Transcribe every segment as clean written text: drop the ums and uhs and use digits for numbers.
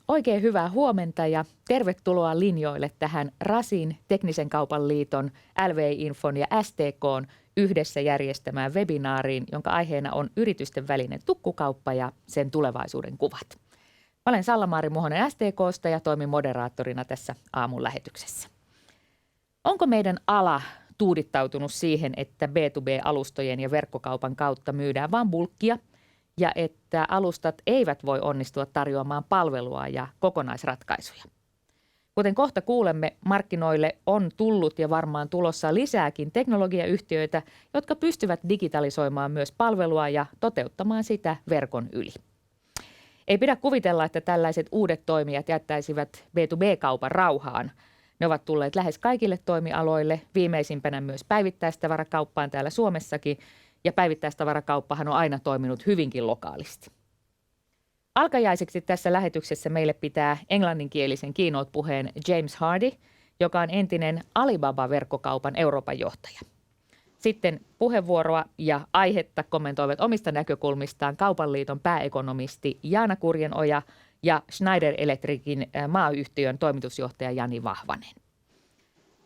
Oikein hyvää huomenta ja tervetuloa linjoille tähän RASin, Teknisen kaupan liiton, LVI-infon ja STK:n yhdessä järjestämään webinaariin, jonka aiheena on yritysten välinen tukkukauppa ja sen tulevaisuuden kuvat. Mä olen Salla-Maari Muhonen STK:sta ja toimin moderaattorina tässä aamun lähetyksessä. Onko meidän ala tuudittautunut siihen, että B2B-alustojen ja verkkokaupan kautta myydään vain bulkkia ja että alustat eivät voi onnistua tarjoamaan palvelua ja kokonaisratkaisuja? Kuten kohta kuulemme, markkinoille on tullut ja varmaan tulossa lisääkin teknologiayhtiöitä, jotka pystyvät digitalisoimaan myös palvelua ja toteuttamaan sitä verkon yli. Ei pidä kuvitella, että tällaiset uudet toimijat jättäisivät B2B-kaupan rauhaan. Ne ovat tulleet lähes kaikille toimialoille, viimeisimpänä myös päivittäistavarakauppaan täällä Suomessakin, ja päivittäistavarakauppahan on aina toiminut hyvinkin lokaalisti. Alkajaiseksi tässä lähetyksessä meille pitää englanninkielisen keynote-puheen James Hardy, joka on entinen Alibaba-verkkokaupan Euroopan johtaja. Sitten puheenvuoroa ja aihetta kommentoivat omista näkökulmistaan Kaupan liiton pääekonomisti Jaana Kurjenoja ja Schneider Electricin maayhtiön toimitusjohtaja Jani Vahvanen.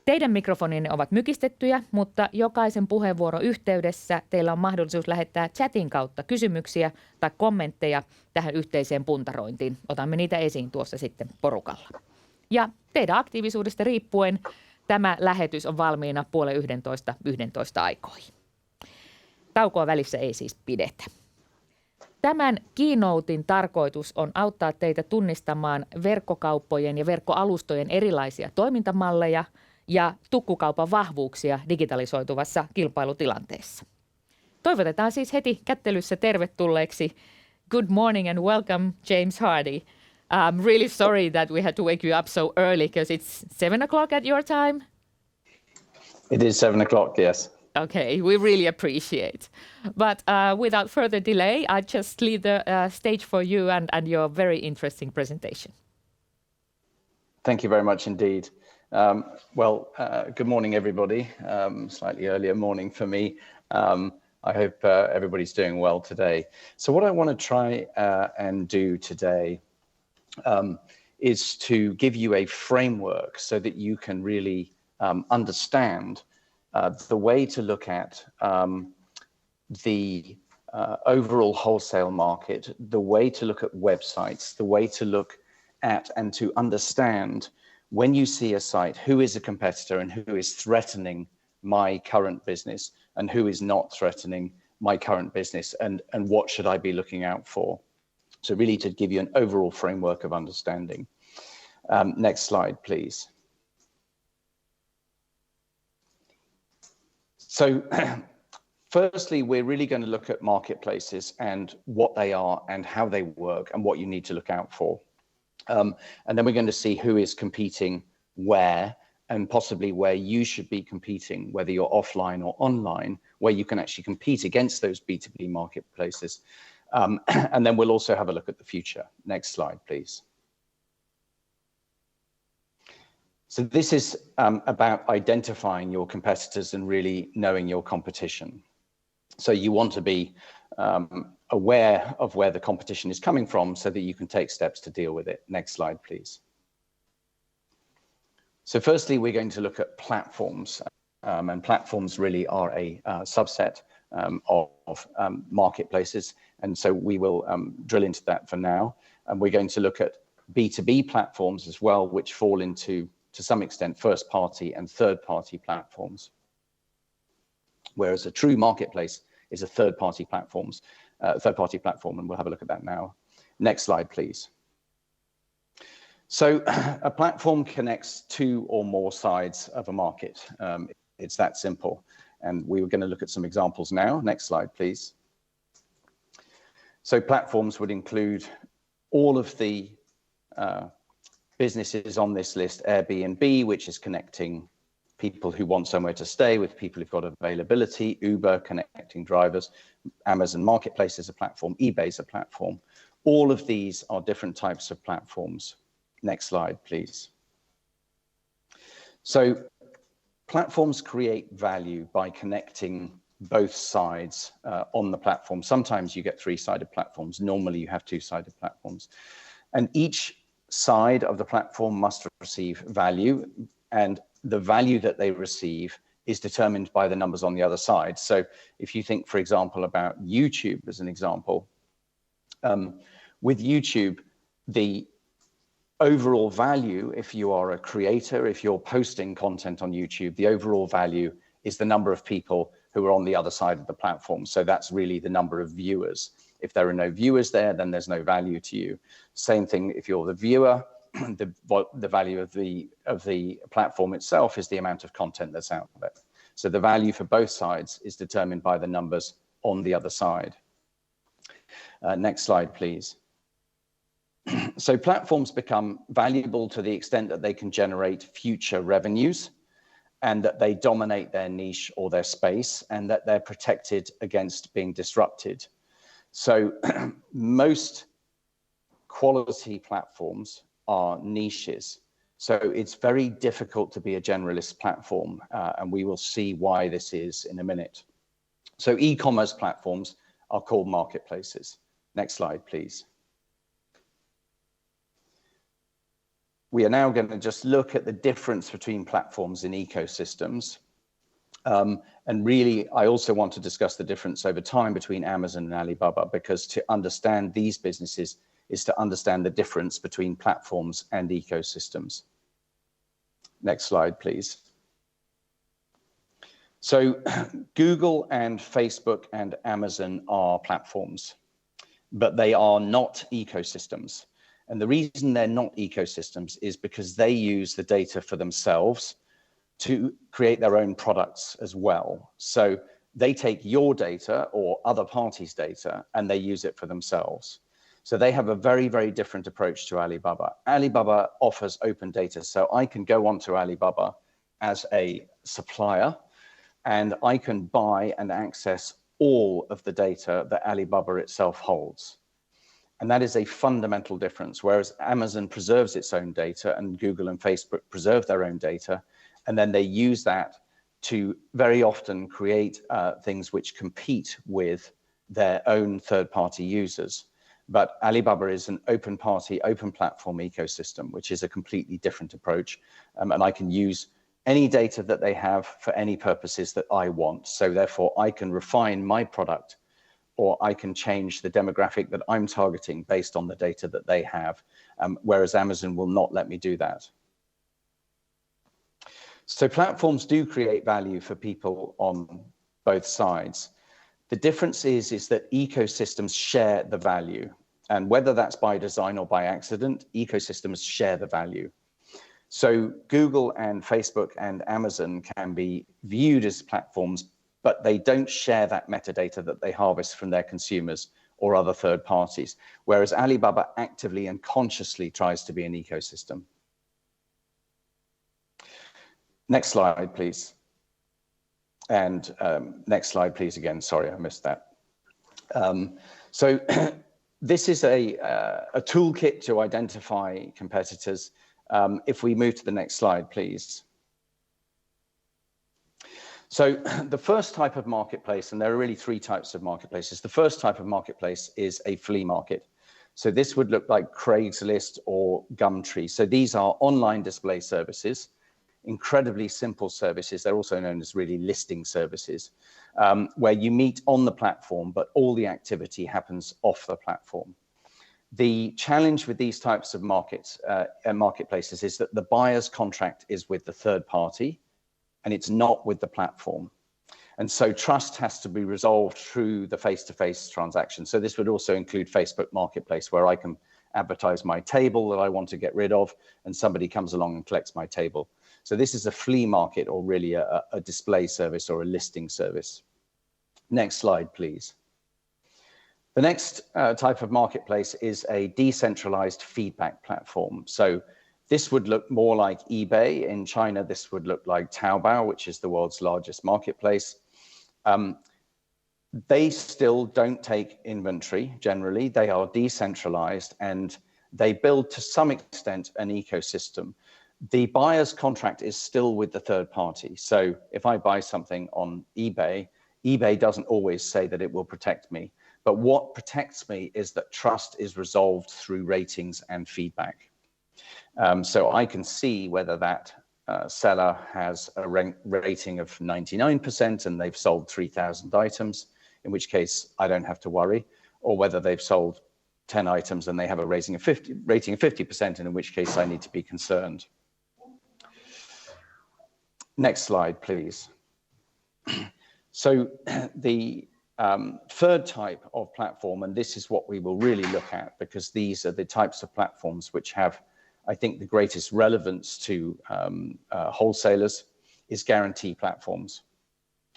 Teidän mikrofoninne ovat mykistettyjä, mutta jokaisen puheenvuoron yhteydessä teillä on mahdollisuus lähettää chatin kautta kysymyksiä tai kommentteja tähän yhteiseen puntarointiin. Otamme niitä esiin tuossa sitten porukalla. Ja teidän aktiivisuudesta riippuen tämä lähetys on valmiina 10:30 aikoihin. Taukoa välissä ei siis pidetä. Tämän keynotein tarkoitus on auttaa teitä tunnistamaan verkkokauppojen ja verkkoalustojen erilaisia toimintamalleja ja tukkukaupan vahvuuksia digitalisoituvassa kilpailutilanteessa. Toivotetaan siis heti kättelyssä tervetulleeksi. Good morning and welcome, James Hardy. I'm really sorry that we had to wake you up so early because it's 7:00 at your time. It is 7:00, yes. Okay, we really appreciate. But without further delay, I just leave the stage for you and your very interesting presentation. Thank you very much indeed. Good morning, everybody. Slightly earlier morning for me. I hope everybody's doing well today. So what I want to try and do today is to give you a framework so that you can really understand the way to look at the overall wholesale market, the way to look at websites, the way to look at and to understand when you see a site, who is a competitor and who is threatening my current business and who is not threatening my current business, and what should I be looking out for? So really to give you an overall framework of understanding. Next slide, please. So firstly, we're really going to look at marketplaces and what they are and how they work and what you need to look out for. And then we're going to see who is competing where and possibly where you should be competing, whether you're offline or online, where you can actually compete against those B2B marketplaces. And then we'll also have a look at the future. Next slide, please. So this is about identifying your competitors and really knowing your competition. So you want to be aware of where the competition is coming from so that you can take steps to deal with it. Next slide, please. So firstly, we're going to look at platforms. And platforms really are a subset of marketplaces. And so we will drill into that for now. And we're going to look at B2B platforms as well, which fall into, to some extent, first-party and third-party platforms. Whereas a true marketplace is a third-party platform, and we'll have a look at that now. Next slide, please. So a platform connects two or more sides of a market. It's that simple. And we were going to look at some examples now. Next slide, please. So platforms would include all of the businesses on this list. Airbnb, which is connecting people who want somewhere to stay with people who've got availability. Uber, connecting drivers. Amazon Marketplace is a platform. eBay is a platform. All of these are different types of platforms. Next slide, please. So platforms create value by connecting both sides on the platform. Sometimes you get three-sided platforms. Normally you have two-sided platforms. And each side of the platform must receive value, and the value that they receive is determined by the numbers on the other side. So if you think, for example, about YouTube as an example, with YouTube, the overall value, if you are a creator, if you're posting content on YouTube, the overall value is the number of people who are on the other side of the platform. So that's really the number of viewers. If there are no viewers there, then there's no value to you. Same thing if you're the viewer, the value of the platform itself is the amount of content that's out there. So the value for both sides is determined by the numbers on the other side. Next slide, please. So platforms become valuable to the extent that they can generate future revenues, and that they dominate their niche or their space, and that they're protected against being disrupted. So most quality platforms are niches. So it's very difficult to be a generalist platform, and we will see why this is in a minute. So e-commerce platforms are called marketplaces. Next slide, please. We are now going to just look at the difference between platforms and ecosystems. And really, I also want to discuss the difference over time between Amazon and Alibaba, because to understand these businesses is to understand the difference between platforms and ecosystems. Next slide, please. So Google and Facebook and Amazon are platforms, but they are not ecosystems. And the reason they're not ecosystems is because they use the data for themselves to create their own products as well. So they take your data or other parties' data and they use it for themselves. So they have a very, very different approach to Alibaba. Alibaba offers open data. So I can go onto Alibaba as a supplier and I can buy and access all of the data that Alibaba itself holds. And that is a fundamental difference, whereas Amazon preserves its own data and Google and Facebook preserve their own data. And then they use that to very often create things which compete with their own third-party users. But Alibaba is an open party, open platform ecosystem, which is a completely different approach. And I can use any data that they have for any purposes that I want. So therefore, I can refine my product, or I can change the demographic that I'm targeting based on the data that they have, whereas Amazon will not let me do that. So platforms do create value for people on both sides. The difference is that ecosystems share the value, and whether that's by design or by accident, ecosystems share the value. So Google and Facebook and Amazon can be viewed as platforms, but they don't share that metadata that they harvest from their consumers or other third parties, whereas Alibaba actively and consciously tries to be an ecosystem. Next slide, please. And next slide, please, again. Sorry, I missed that. So this is a toolkit to identify competitors. If we move to the next slide, please. So the first type of marketplace, and there are really three types of marketplaces. The first type of marketplace is a flea market. So this would look like Craigslist or Gumtree. So these are online display services, incredibly simple services. They're also known as really listing services, where you meet on the platform, but all the activity happens off the platform. The challenge with these types of marketplaces is that the buyer's contract is with the third party, and it's not with the platform. And so trust has to be resolved through the face-to-face transaction. So this would also include Facebook Marketplace, where I can advertise my table that I want to get rid of, and somebody comes along and collects my table. So this is a flea market, or really a display service or a listing service. Next slide, please. The next type of marketplace is a decentralized feedback platform. So this would look more like eBay. In China, this would look like Taobao, which is the world's largest marketplace. They still don't take inventory, generally. They are decentralized, and they build, to some extent, an ecosystem. The buyer's contract is still with the third party. So if I buy something on eBay, eBay doesn't always say that it will protect me. But what protects me is that trust is resolved through ratings and feedback. So I can see whether that seller has a rating of 99% and they've sold 3,000 items, in which case I don't have to worry, or whether they've sold 10 items and they have a rating of 50%, and in which case I need to be concerned. Next slide, please. So the third type of platform, and this is what we will really look at, because these are the types of platforms which have, I think, the greatest relevance to wholesalers, is guarantee platforms.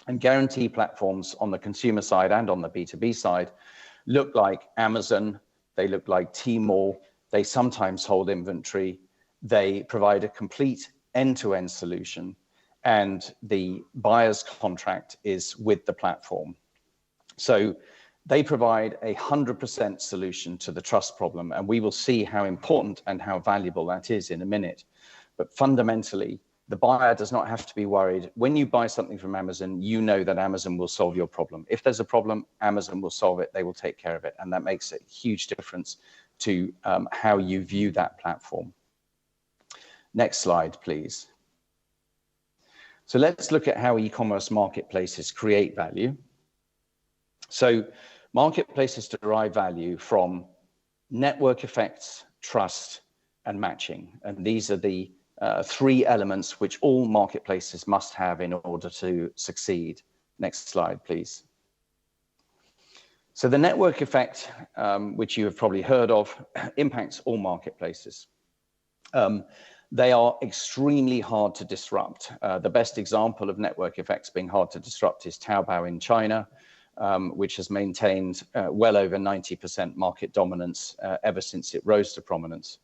And guarantee platforms on the consumer side and on the B2B side look like Amazon, they look like Tmall, they sometimes hold inventory, they provide a complete end-to-end solution, and the buyer's contract is with the platform. So they provide 100% solution to the trust problem, and we will see how important and how valuable that is in a minute. But fundamentally, the buyer does not have to be worried. When you buy something from Amazon, you know that Amazon will solve your problem. If there's a problem, Amazon will solve it, they will take care of it, and that makes a huge difference to how you view that platform. Next slide, please. So let's look at how e-commerce marketplaces create value. So marketplaces derive value from network effects, trust, and matching. And these are the three elements which all marketplaces must have in order to succeed. Next slide, please. So the network effect, which you have probably heard of, impacts all marketplaces. They are extremely hard to disrupt. The best example of network effects being hard to disrupt is Taobao in China, which has maintained well over 90% market dominance ever since it rose to prominence,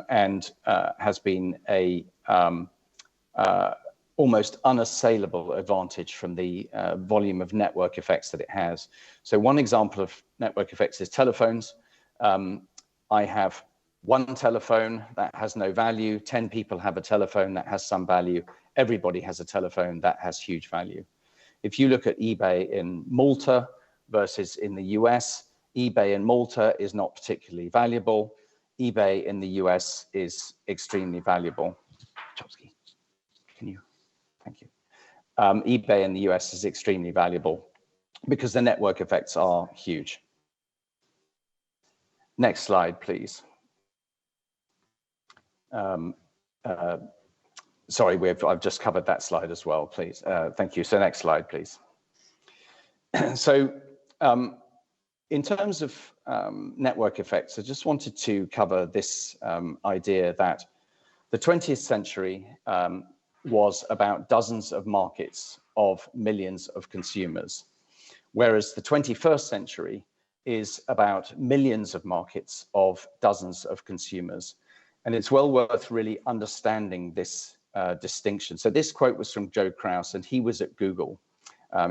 and has been a almost unassailable advantage from the volume of network effects that it has. So one example of network effects is telephones. I have one telephone that has no value, 10 people have a telephone that has some value, everybody has a telephone that has huge value. If you look at eBay in Malta versus in the US, eBay in Malta is not particularly valuable. eBay in the US is extremely valuable. Chomsky, can you? Thank you. eBay in the US is extremely valuable because the network effects are huge. Next slide, please. Sorry, I've just covered that slide as well, please. Thank you. So next slide, please. So in terms of network effects, I just wanted to cover this idea that the 20th century was about dozens of markets of millions of consumers, whereas the 21st century is about millions of markets of dozens of consumers. And it's well worth really understanding this distinction. So this quote was from Joe Kraus, and he was at Google.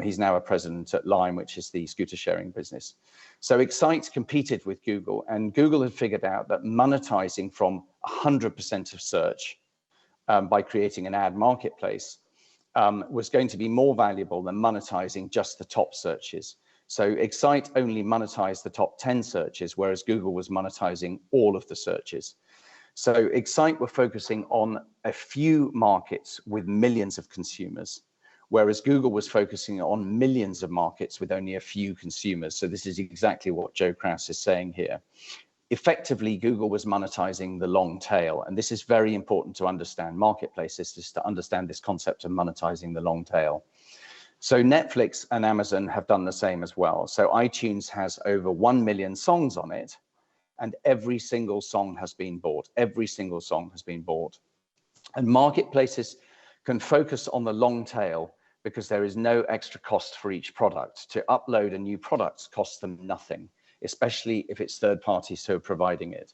He's now a president at Lime, which is the scooter sharing business. So Excite competed with Google, and Google had figured out that monetizing from 100% of search by creating an ad marketplace was going to be more valuable than monetizing just the top searches. So Excite only monetized the top 10 searches, whereas Google was monetizing all of the searches. So Excite were focusing on a few markets with millions of consumers, whereas Google was focusing on millions of markets with only a few consumers. So this is exactly what Joe Kraus is saying here. Effectively, Google was monetizing the long tail, and this is very important to understand marketplaces, just to understand this concept of monetizing the long tail. So Netflix and Amazon have done the same as well. So iTunes has over 1 million songs on it, and every single song has been bought. Every single song has been bought. And marketplaces can focus on the long tail because there is no extra cost for each product. To upload a new product costs them nothing, especially if it's third parties who are providing it.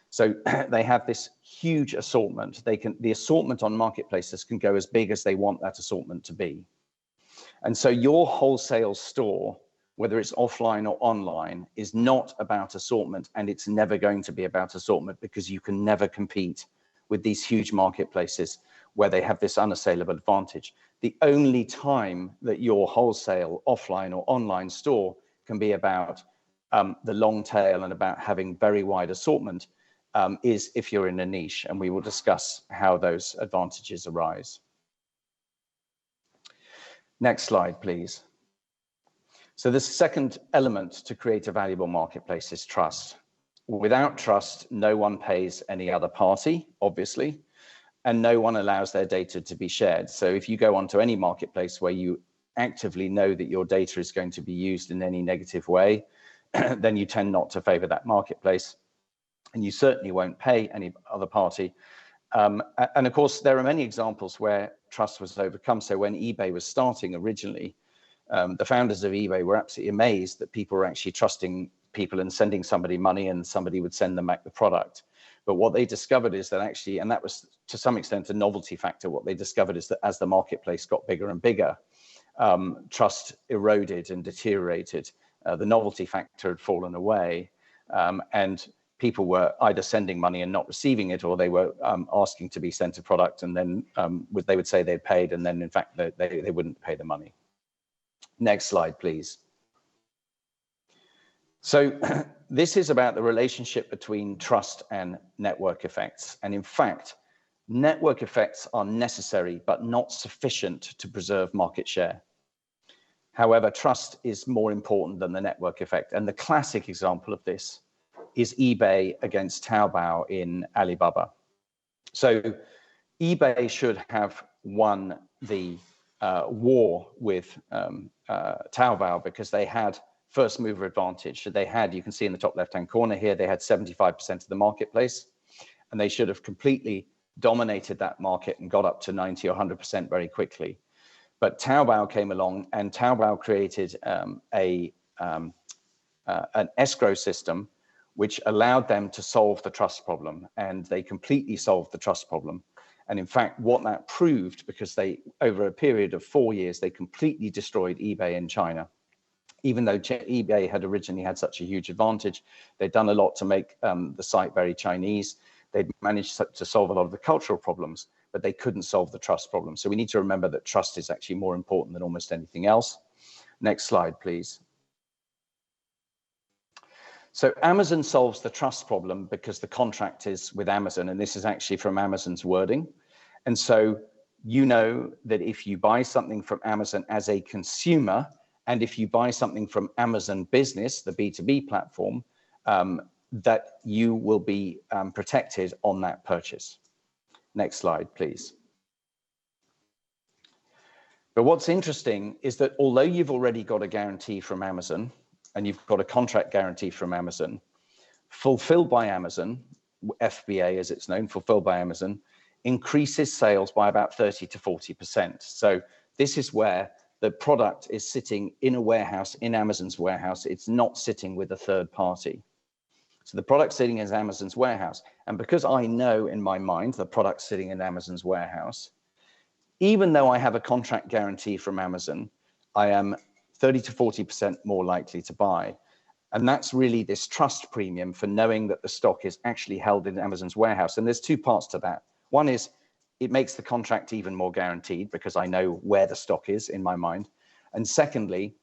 So they have this huge assortment. The assortment on marketplaces can go as big as they want that assortment to be. And so your wholesale store, whether it's offline or online, is not about assortment, and it's never going to be about assortment because you can never compete with these huge marketplaces where they have this unassailable advantage. The only time that your wholesale offline or online store can be about the long tail and about having very wide assortment is if you're in a niche, and we will discuss how those advantages arise. Next slide, please. So the second element to create a valuable marketplace is trust. Without trust, no one pays any other party, obviously, and no one allows their data to be shared. So if you go onto any marketplace where you actively know that your data is going to be used in any negative way, then you tend not to favor that marketplace, and you certainly won't pay any other party. And of course, there are many examples where trust was overcome. So when eBay was starting originally, the founders of eBay were absolutely amazed that people were actually trusting people and sending somebody money and somebody would send them back the product. But what they discovered is that actually, and that was to some extent a novelty factor, what they discovered is that as the marketplace got bigger and bigger, trust eroded and deteriorated. The novelty factor had fallen away, and people were either sending money and not receiving it, or they were asking to be sent a product, and then they would say they'd paid, and then in fact they wouldn't pay the money. Next slide, please. So this is about the relationship between trust and network effects. And in fact, network effects are necessary, but not sufficient to preserve market share. However, trust is more important than the network effect. And the classic example of this is eBay against Taobao in Alibaba. So eBay should have won the war with Taobao because they had first mover advantage. So they had, you can see in the top left-hand corner here, they had 75% of the marketplace, and they should have completely dominated that market and got up to 90 or 100% very quickly. But Taobao came along, and Taobao created an escrow system which allowed them to solve the trust problem, and they completely solved the trust problem. And in fact, what that proved, because they, over a period of 4 years, they completely destroyed eBay in China. Even though eBay had originally had such a huge advantage, they'd done a lot to make the site very Chinese. They'd managed to solve a lot of the cultural problems, but they couldn't solve the trust problem. So we need to remember that trust is actually more important than almost anything else. Next slide, please. So Amazon solves the trust problem because the contract is with Amazon, and this is actually from Amazon's wording. And so you know that if you buy something from Amazon as a consumer, and if you buy something from Amazon Business, the B2B platform, that you will be protected on that purchase. Next slide, please. But what's interesting is that although you've already got a guarantee from Amazon, and you've got a contract guarantee from Amazon, Fulfilled by Amazon, FBA as it's known, Fulfilled by Amazon, increases sales by about 30 to 40%. So this is where the product is sitting in a warehouse, in Amazon's warehouse. It's not sitting with a third party. So the product's sitting in Amazon's warehouse. And because I know in my mind the product's sitting in Amazon's warehouse, even though I have a contract guarantee from Amazon, I am 30 to 40% more likely to buy. And that's really this trust premium for knowing that the stock is actually held in Amazon's warehouse. And there's two parts to that. One is it makes the contract even more guaranteed because I know where the stock is in my mind. And secondly,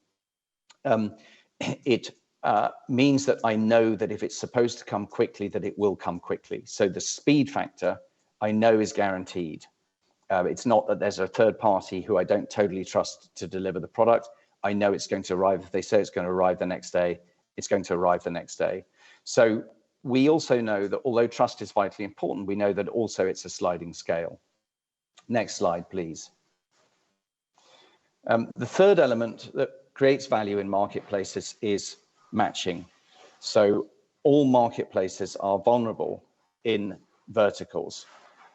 it means that I know that if it's supposed to come quickly, that it will come quickly. So the speed factor I know is guaranteed. It's not that there's a third party who I don't totally trust to deliver the product. I know it's going to arrive. If they say it's going to arrive the next day, it's going to arrive the next day. So we also know that although trust is vitally important, we know that also it's a sliding scale. Next slide, please. The third element that creates value in marketplaces is matching. So all marketplaces are vulnerable in verticals.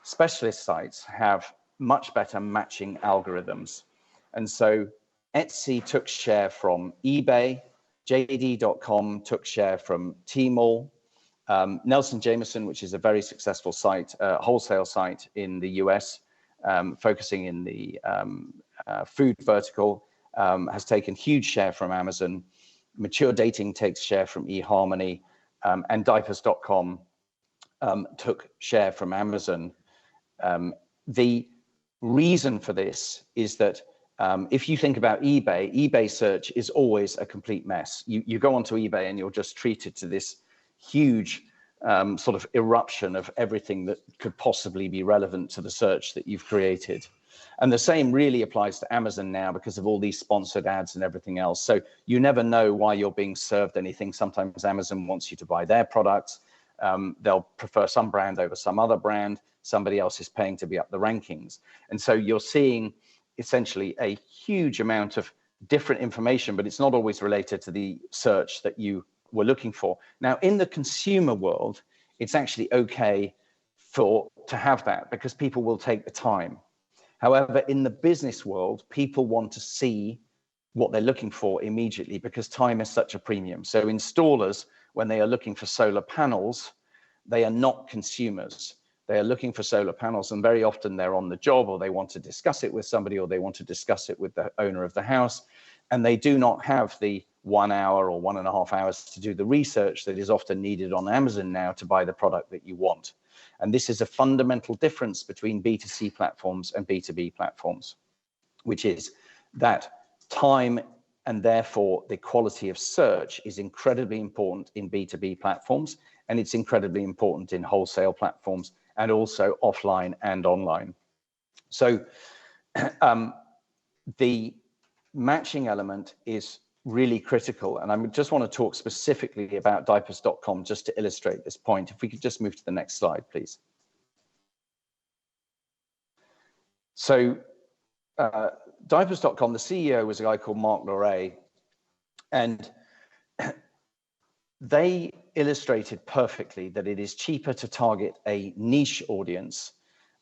Specialist sites have much better matching algorithms. And so Etsy took share from eBay, JD.com took share from Tmall, Nelson Jameson, which is a very successful site, wholesale site in the US, focusing in the food vertical, has taken huge share from Amazon. Mature Dating takes share from eHarmony, and diapers.com took share from Amazon. The reason for this is that if you think about eBay search is always a complete mess. You go onto eBay and you're just treated to this huge sort of eruption of everything that could possibly be relevant to the search that you've created. And the same really applies to Amazon now because of all these sponsored ads and everything else. So you never know why you're being served anything. Sometimes Amazon wants you to buy their products. They'll prefer some brand over some other brand. Somebody else is paying to be up the rankings. And so you're seeing essentially a huge amount of different information, but it's not always related to the search that you were looking for. Now, in the consumer world, it's actually okay to have that because people will take the time. However, in the business world, people want to see what they're looking for immediately because time is such a premium. So installers, when they are looking for solar panels, they are not consumers. They are looking for solar panels, and very often they're on the job, or they want to discuss it with somebody, or they want to discuss it with the owner of the house, and they do not have the 1 hour or 1.5 hours to do the research that is often needed on Amazon now to buy the product that you want. And this is a fundamental difference between B2C platforms and B2B platforms, which is that time and therefore the quality of search is incredibly important in B2B platforms, and it's incredibly important in wholesale platforms and also offline and online. So the matching element is really critical. And I just want to talk specifically about diapers.com just to illustrate this point. If we could just move to the next slide, please. So diapers.com, the CEO was a guy called Mark Loray, and they illustrated perfectly that it is cheaper to target a niche audience.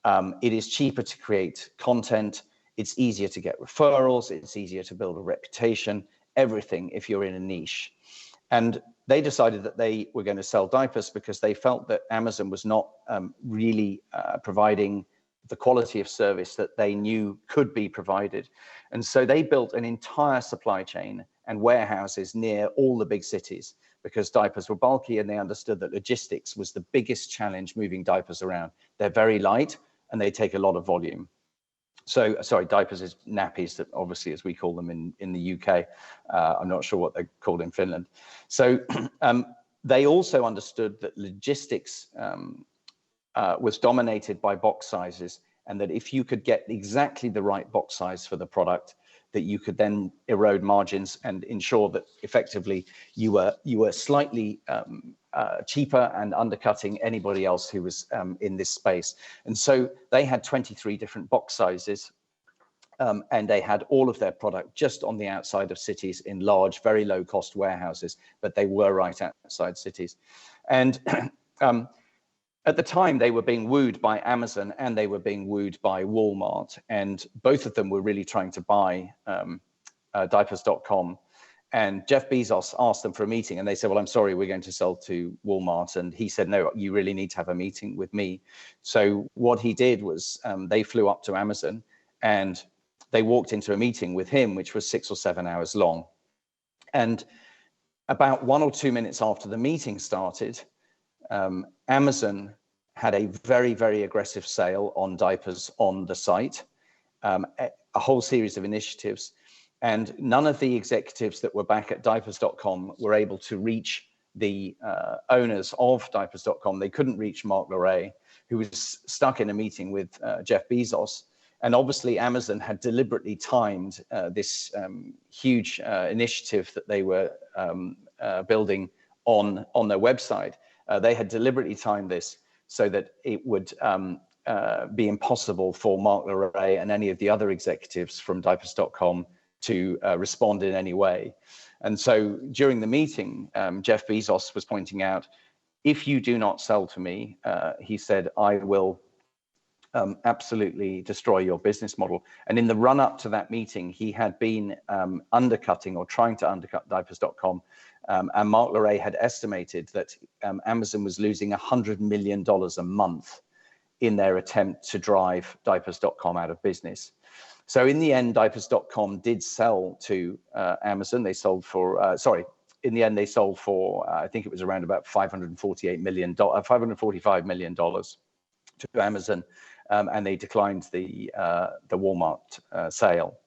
It is cheaper to create content. It's easier to get referrals. It's easier to build a reputation, everything if you're in a niche. And they decided that they were going to sell diapers because they felt that Amazon was not really providing the quality of service that they knew could be provided. And so they built an entire supply chain and warehouses near all the big cities because diapers were bulky, and they understood that logistics was the biggest challenge moving diapers around. They're very light and they take a lot of volume. So, sorry, diapers is nappies, that obviously, as we call them in the UK. I'm not sure what they're called in Finland. So they also understood that logistics was dominated by box sizes, and that if you could get exactly the right box size for the product, that you could then erode margins and ensure that effectively you were slightly cheaper and undercutting anybody else who was in this space. And so they had 23 different box sizes, and they had all of their product just on the outside of cities in large, very low cost warehouses, but they were right outside cities. And at the time, they were being wooed by Amazon and they were being wooed by Walmart, and both of them were really trying to buy diapers.com. And Jeff Bezos asked them for a meeting, and they said, well, I'm sorry, we're going to sell to Walmart. And he said, no, you really need to have a meeting with me. So what he did was they flew up to Amazon and they walked into a meeting with him, which was 6 or 7 hours long. And about 1 or 2 minutes after the meeting started, Amazon had a very, very aggressive sale on diapers on the site, a whole series of initiatives. And none of the executives that were back at diapers.com were able to reach the owners of diapers.com. They couldn't reach Mark Loray, who was stuck in a meeting with Jeff Bezos. And obviously, Amazon had deliberately timed this huge initiative that they were building on their website. They had deliberately timed this so that it would be impossible for Mark Loray and any of the other executives from diapers.com to respond in any way. And so during the meeting, Jeff Bezos was pointing out, if you do not sell to me, he said, I will absolutely destroy your business model. And in the run up to that meeting, he had been undercutting or trying to undercut diapers.com. And Mark Loray had estimated that Amazon was losing $100 million a month in their attempt to drive diapers.com out of business. So in the end, diapers.com did sell to Amazon. They sold for, in the end, they sold for, I think it was around about $545 million to Amazon, and they declined the Walmart sale,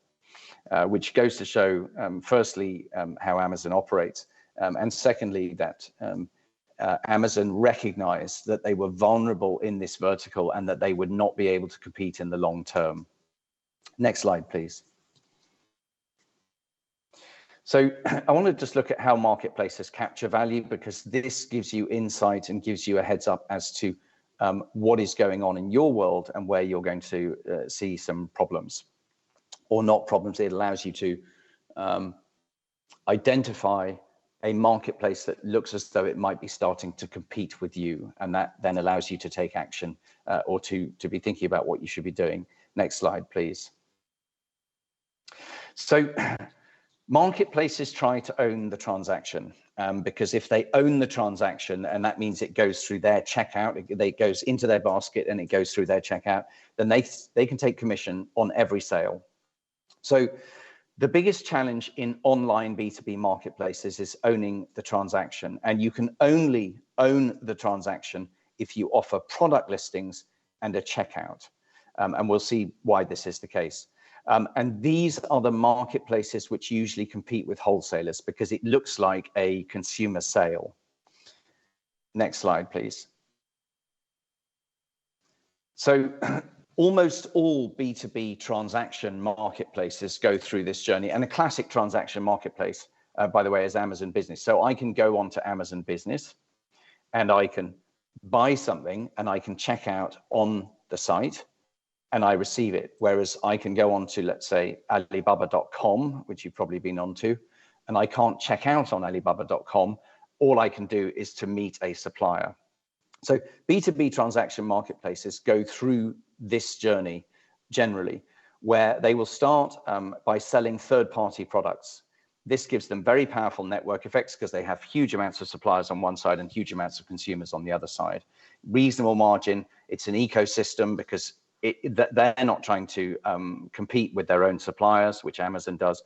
which goes to show, firstly, how Amazon operates, and secondly, that Amazon recognized that they were vulnerable in this vertical and that they would not be able to compete in the long term. Next slide, please. So I want to just look at how marketplaces capture value, because this gives you insight and gives you a heads up as to what is going on in your world and where you're going to see some problems, or not problems. It allows you to identify a marketplace that looks as though it might be starting to compete with you, and that then allows you to take action or to be thinking about what you should be doing. Next slide, please. So marketplaces try to own the transaction, because if they own the transaction, and that means it goes through their checkout, it goes into their basket and it goes through their checkout, then they can take commission on every sale. So the biggest challenge in online B2B marketplaces is owning the transaction, and you can only own the transaction if you offer product listings and a checkout, and we'll see why this is the case. And these are the marketplaces which usually compete with wholesalers because it looks like a consumer sale. Next slide, please. So almost all B2B transaction marketplaces go through this journey, and a classic transaction marketplace, by the way, is Amazon Business. So I can go on to Amazon Business and I can buy something and I can check out on the site and I receive it. Whereas I can go on to, let's say, Alibaba.com, which you've probably been onto, and I can't check out on Alibaba.com. All I can do is to meet a supplier. So B2B transaction marketplaces go through this journey generally, where they will start by selling third-party products. This gives them very powerful network effects because they have huge amounts of suppliers on one side and huge amounts of consumers on the other side. Reasonable margin. It's an ecosystem because they're not trying to compete with their own suppliers, which Amazon does,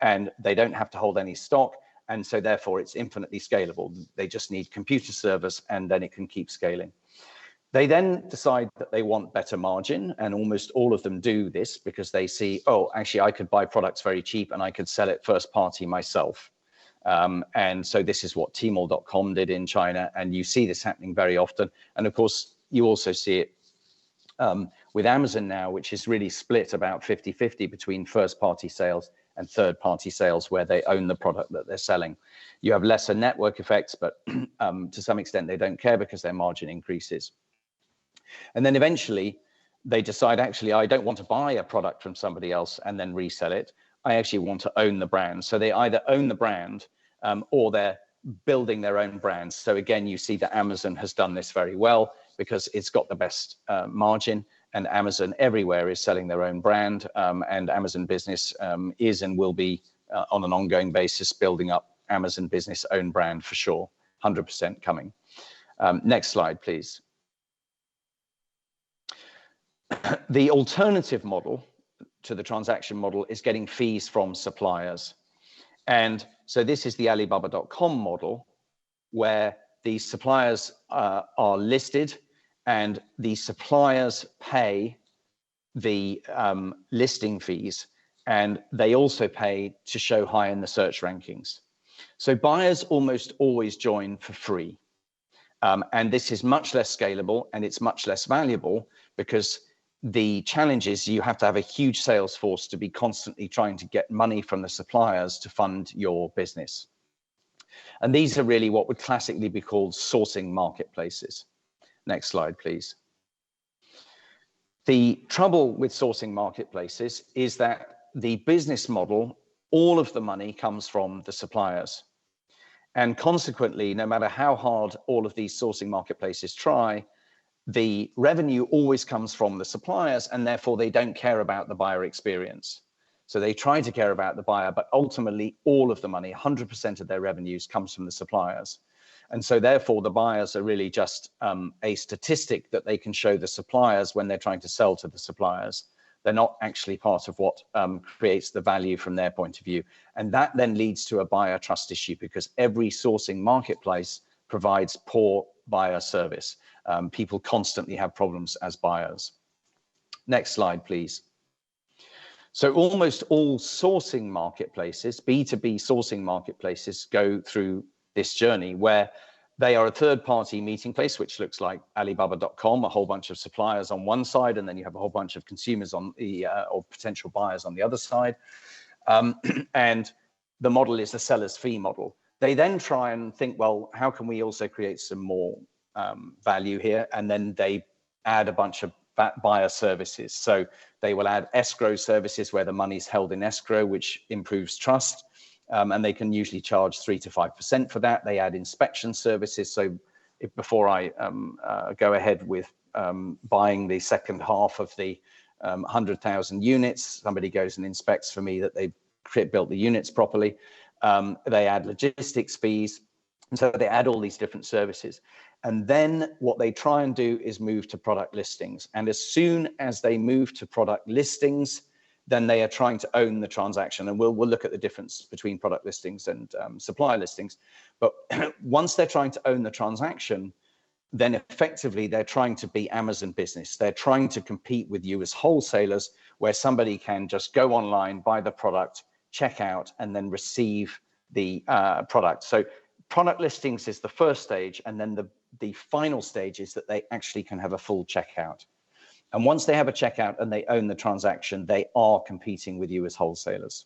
and they don't have to hold any stock. And so therefore it's infinitely scalable. They just need computer servers and then it can keep scaling. They then decide that they want better margin, and almost all of them do this because they see, oh, actually I could buy products very cheap and I could sell it first party myself. And so this is what Tmall.com did in China, and you see this happening very often. And of course, you also see it with Amazon now, which is really split about 50-50 between first party sales and third party sales, where they own the product that they're selling. You have lesser network effects, but to some extent they don't care because their margin increases. And then eventually they decide, actually, I don't want to buy a product from somebody else and then resell it. I actually want to own the brand. So they either own the brand or they're building their own brands. So again, you see that Amazon has done this very well because it's got the best margin, and Amazon everywhere is selling their own brand, and Amazon Business is and will be on an ongoing basis building up Amazon Business own brand for sure, 100% coming. Next slide, please. The alternative model to the transaction model is getting fees from suppliers. And so this is the Alibaba.com model, where the suppliers are listed and the suppliers pay the listing fees, and they also pay to show high in the search rankings. So buyers almost always join for free. And this is much less scalable and it's much less valuable because the challenge is you have to have a huge sales force to be constantly trying to get money from the suppliers to fund your business. And these are really what would classically be called sourcing marketplaces. Next slide, please. The trouble with sourcing marketplaces is that the business model, all of the money comes from the suppliers. And consequently, no matter how hard all of these sourcing marketplaces try, the revenue always comes from the suppliers, and therefore they don't care about the buyer experience. So they try to care about the buyer, but ultimately all of the money, 100% of their revenues, comes from the suppliers. And so therefore the buyers are really just a statistic that they can show the suppliers when they're trying to sell to the suppliers. They're not actually part of what creates the value from their point of view. And that then leads to a buyer trust issue because every sourcing marketplace provides poor buyer service. People constantly have problems as buyers. Next slide, please. So almost all sourcing marketplaces, B2B sourcing marketplaces, go through this journey where They are a third-party meeting place, which looks like Alibaba.com, a whole bunch of suppliers on one side, and then you have a whole bunch of consumers on the or potential buyers on the other side. And the model is the seller's fee model. They then try and think, well, how can we also create some more value here? And then they add a bunch of buyer services. So they will add escrow services where the money's held in escrow, which improves trust. And they can usually charge 3 to 5% for that. They add inspection services. So before I go ahead with buying the second half of the 100,000 units, somebody goes and inspects for me that they've built the units properly. They add logistics fees. And so they add all these different services. And then what they try and do is move to product listings. And as soon as they move to product listings, then they are trying to own the transaction. And we'll look at the difference between product listings and supplier listings. But once they're trying to own the transaction, then effectively they're trying to be Amazon business. They're trying to compete with you as wholesalers, where somebody can just go online, buy the product, check out, and then receive the product. So product listings is the first stage, and then the final stage is that they actually can have a full checkout. And once they have a checkout and they own the transaction, they are competing with you as wholesalers.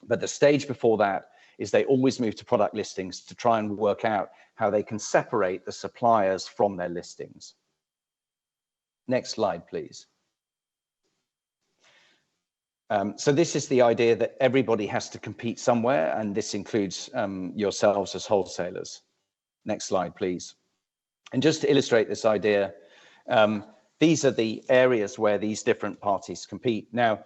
But the stage before that is they always move to product listings to try and work out how they can separate the suppliers from their listings. Next slide, please. So this is the idea that everybody has to compete somewhere, and this includes yourselves as wholesalers. Next slide, please. And just to illustrate this idea, these are the areas where these different parties compete. Now,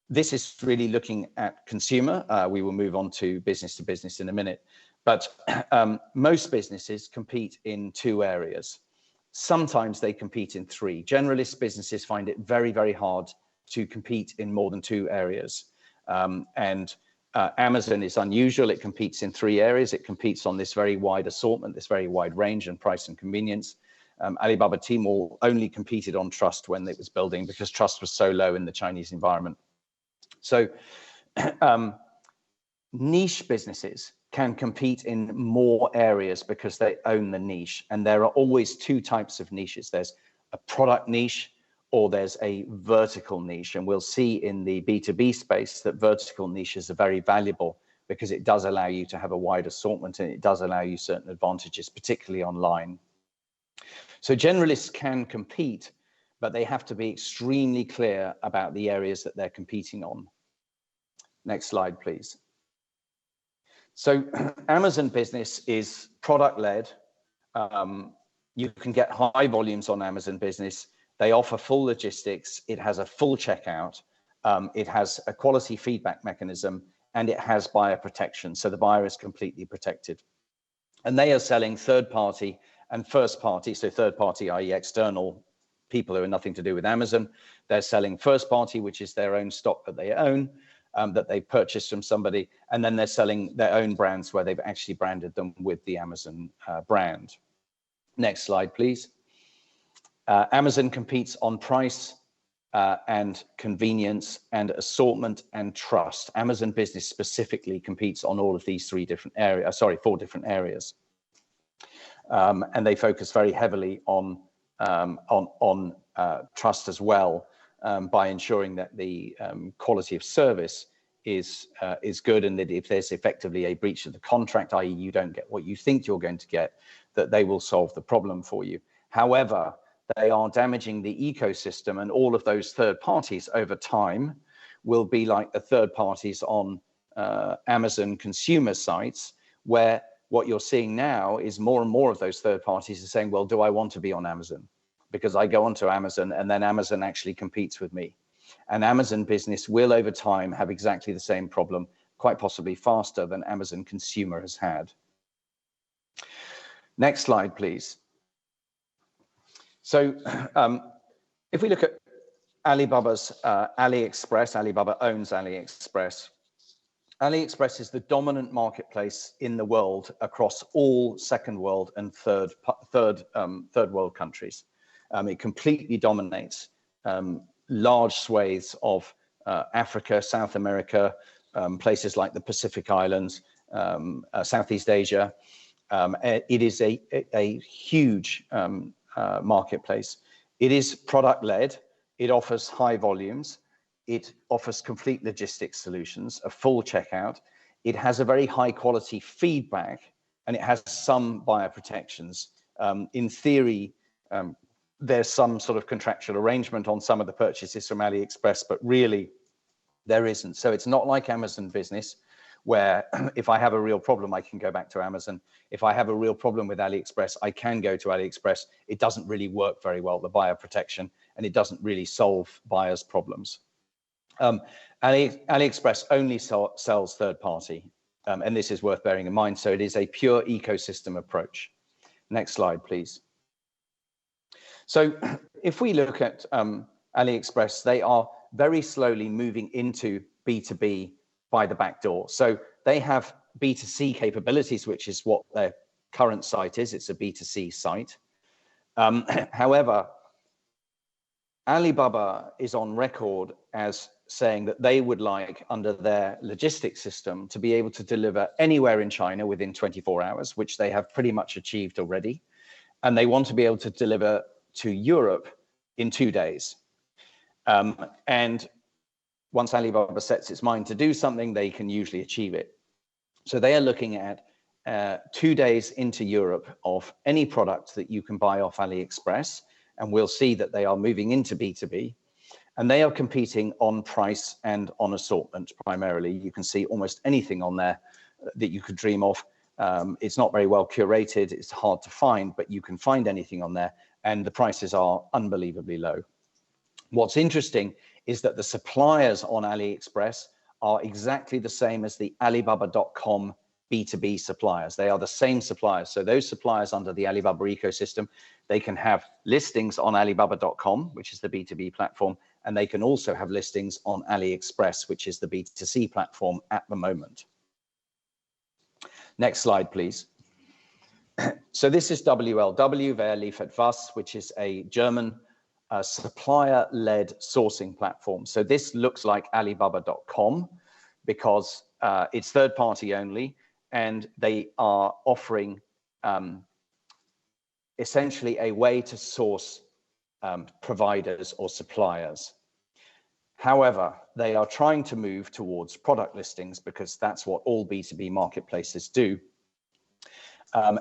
this is really looking at consumer. We will move on to business in a minute. But most businesses compete in 2 areas. Sometimes they compete in 3. Generalist businesses find it very, very hard to compete in more than 2 areas. Amazon is unusual. It competes in 3 areas. It competes on this very wide assortment, this very wide range and price and convenience. Alibaba Tmall only competed on trust when it was building because trust was so low in the Chinese environment. So niche businesses can compete in more areas because they own the niche. And there are always 2 types of niches. There's a product niche or there's a vertical niche. And we'll see in the B2B space that vertical niches are very valuable because it does allow you to have a wide assortment and it does allow you certain advantages, particularly online. So generalists can compete, but they have to be extremely clear about the areas that they're competing on. Next slide, please. So Amazon business is product-led. You can get high volumes on Amazon business. They offer full logistics. It has a full checkout. It has a quality feedback mechanism, and it has buyer protection. So the buyer is completely protected. And they are selling third-party and first-party. So third-party, i.e. external people who are nothing to do with Amazon. They're selling first-party, which is their own stock that they own, that they purchased from somebody. And then they're selling their own brands where they've actually branded them with the Amazon brand. Next slide, please. Amazon competes on price and convenience and assortment and trust. Amazon business specifically competes on all of these 4 different areas. And they focus very heavily on trust as well, by ensuring that the quality of service is good, and that if there's effectively a breach of the contract, i.e. you don't get what you think you're going to get, that they will solve the problem for you. However, they are damaging the ecosystem, and all of those third parties over time will be like the third parties on Amazon consumer sites, where what you're seeing now is more and more of those third parties are saying, well, do I want to be on Amazon? Because I go onto Amazon and then Amazon actually competes with me. And Amazon business will over time have exactly the same problem, quite possibly faster than Amazon consumer has had. Next slide, please. So if we look at Alibaba's AliExpress, Alibaba owns AliExpress. AliExpress is the dominant marketplace in the world across all second world and third world countries. It completely dominates large swathes of Africa, South America, places like the Pacific Islands, Southeast Asia, It is a huge marketplace. It is product-led. It offers high volumes. It offers complete logistics solutions, a full checkout. It has a very high quality feedback, and it has some buyer protections. In theory, there's some sort of contractual arrangement on some of the purchases from AliExpress, but really there isn't. So it's not like Amazon Business, where if I have a real problem, I can go back to Amazon. If I have a real problem with AliExpress, I can go to AliExpress. It doesn't really work very well, the buyer protection, and it doesn't really solve buyers' problems. AliExpress only sells third party, and this is worth bearing in mind. So it is a pure ecosystem approach. Next slide, please. So if we look at AliExpress, they are very slowly moving into B2B by the back door. So they have B2C capabilities, which is what their current site is. It's a B2C site. However, Alibaba is on record as saying that they would like, under their logistics system, to be able to deliver anywhere in China within 24 hours, which they have pretty much achieved already. And they want to be able to deliver to Europe in 2 days. And once Alibaba sets its mind to do something, they can usually achieve it. So they are looking at 2 days into Europe of any product that you can buy off AliExpress. And we'll see that they are moving into B2B. And they are competing on price and on assortment primarily. You can see almost anything on there that you could dream of. It's not very well curated. It's hard to find, but you can find anything on there. And the prices are unbelievably low. What's interesting is that the suppliers on AliExpress are exactly the same as the Alibaba.com B2B suppliers. They are the same suppliers. So those suppliers under the Alibaba ecosystem, they can have listings on Alibaba.com, which is the B2B platform, and they can also have listings on AliExpress, which is the B2C platform at the moment. Next slide, please. So this is WLW, Wer liefert was, which is a German supplier-led sourcing platform. So this looks like Alibaba.com because it's third-party only, and they are offering essentially a way to source providers or suppliers. However, they are trying to move towards product listings because that's what all B2B marketplaces do.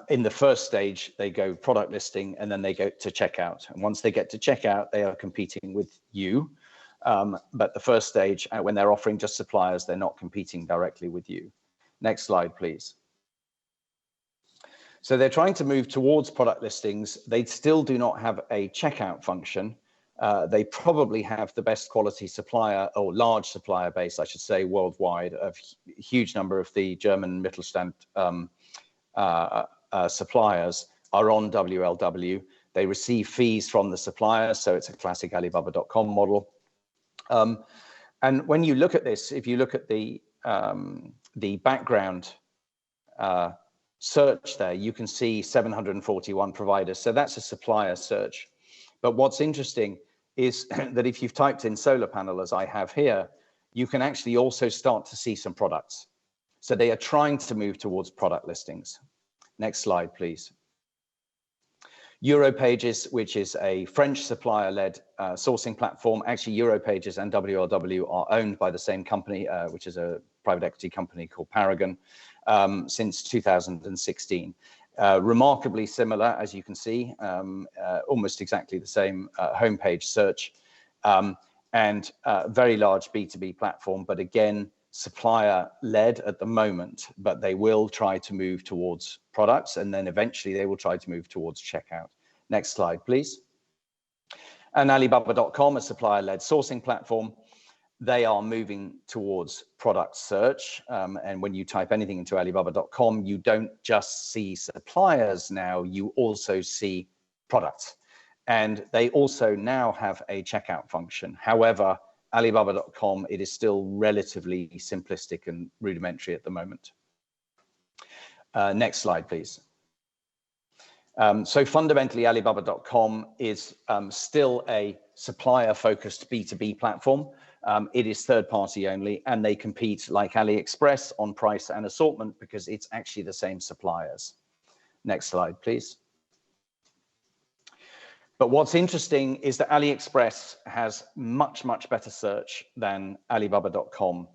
In the first stage, they go product listing and then they go to checkout. And once they get to checkout, they are competing with you. But the first stage, when they're offering just suppliers, they're not competing directly with you. Next slide, please. So they're trying to move towards product listings. They still do not have a checkout function. They probably have the best quality supplier or large supplier base, I should say, worldwide. A huge number of the German Mittelstand suppliers are on WLW. They receive fees from the suppliers, so it's a classic Alibaba.com model. And when you look at this, if you look at the background search there, you can see 741 providers. So that's a supplier search. But what's interesting is that if you've typed in solar panel, as I have here, you can actually also start to see some products. So they are trying to move towards product listings. Next slide, please. Europages, which is a French supplier-led sourcing platform. Actually, Europages and WLW are owned by the same company, which is a private equity company called Paragon, since 2016. Remarkably similar, as you can see, almost exactly the same homepage search, and very large B2B platform, but again, supplier-led at the moment, but they will try to move towards products, and then eventually they will try to move towards checkout. Next slide, please. And Alibaba.com, a supplier-led sourcing platform, they are moving towards product search. And when you type anything into Alibaba.com, you don't just see suppliers now, you also see products. And they also now have a checkout function. However, Alibaba.com, it is still relatively simplistic and rudimentary at the moment. Next slide, please. So fundamentally, Alibaba.com is still a supplier-focused B2B platform. It is third-party only, and they compete like AliExpress on price and assortment because it's actually the same suppliers. Next slide, please. But what's interesting is that AliExpress has much, much better search than Alibaba.com.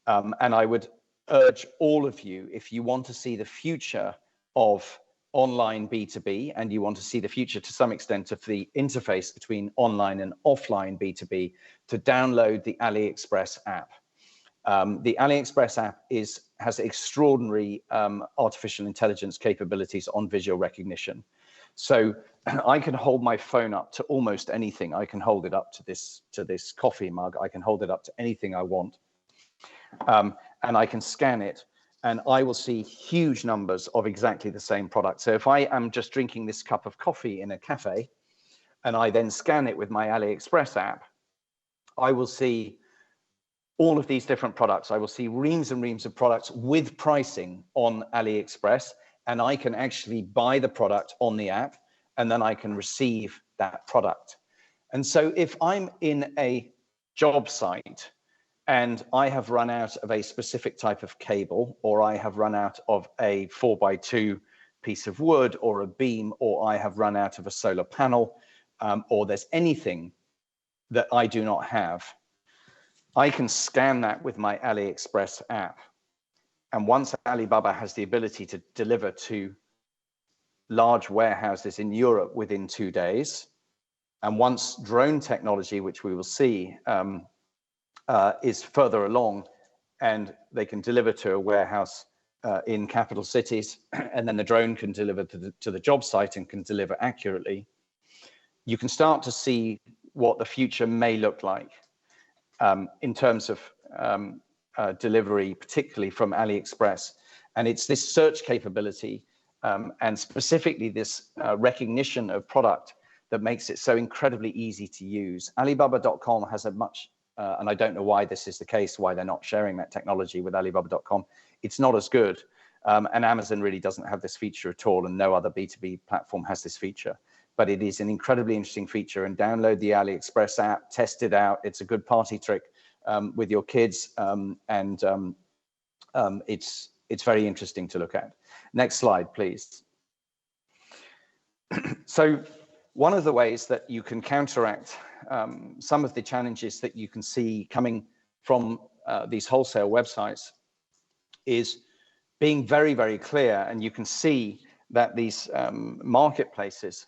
And I would urge all of you, if you want to see the future of online B2B, and you want to see the future to some extent of the interface between online and offline B2B, to download the AliExpress app. The AliExpress app has extraordinary artificial intelligence capabilities on visual recognition. So I can hold my phone up to almost anything. I can hold it up to this coffee mug. I can hold it up to anything I want. And I can scan it, and I will see huge numbers of exactly the same product. So if I am just drinking this cup of coffee in a cafe, and I then scan it with my AliExpress app, I will see all of these different products. I will see reams and reams of products with pricing on AliExpress, and I can actually buy the product on the app, and then I can receive that product. And so if I'm in a job site and I have run out of a specific type of cable, or I have run out of a 4x2 piece of wood or a beam, or I have run out of a solar panel, or there's anything that I do not have, I can scan that with my AliExpress app. And once Alibaba has the ability to deliver to large warehouses in Europe within 2 days, and once drone technology, which we will see, is further along, and they can deliver to a warehouse in capital cities, and then the drone can deliver to the job site and can deliver accurately, you can start to see what the future may look like in terms of delivery, particularly from AliExpress. And it's this search capability and specifically this recognition of product that makes it so incredibly easy to use. Alibaba.com has a much, and I don't know why this is the case, why they're not sharing that technology with Alibaba.com. It's not as good. And Amazon really doesn't have this feature at all, and no other B2B platform has this feature. But it is an incredibly interesting feature, and download the AliExpress app, test it out. It's a good party trick with your kids, and it's very interesting to look at. Next slide, please. So one of the ways that you can counteract some of the challenges that you can see coming from these wholesale websites is being very, very clear. And you can see that these marketplaces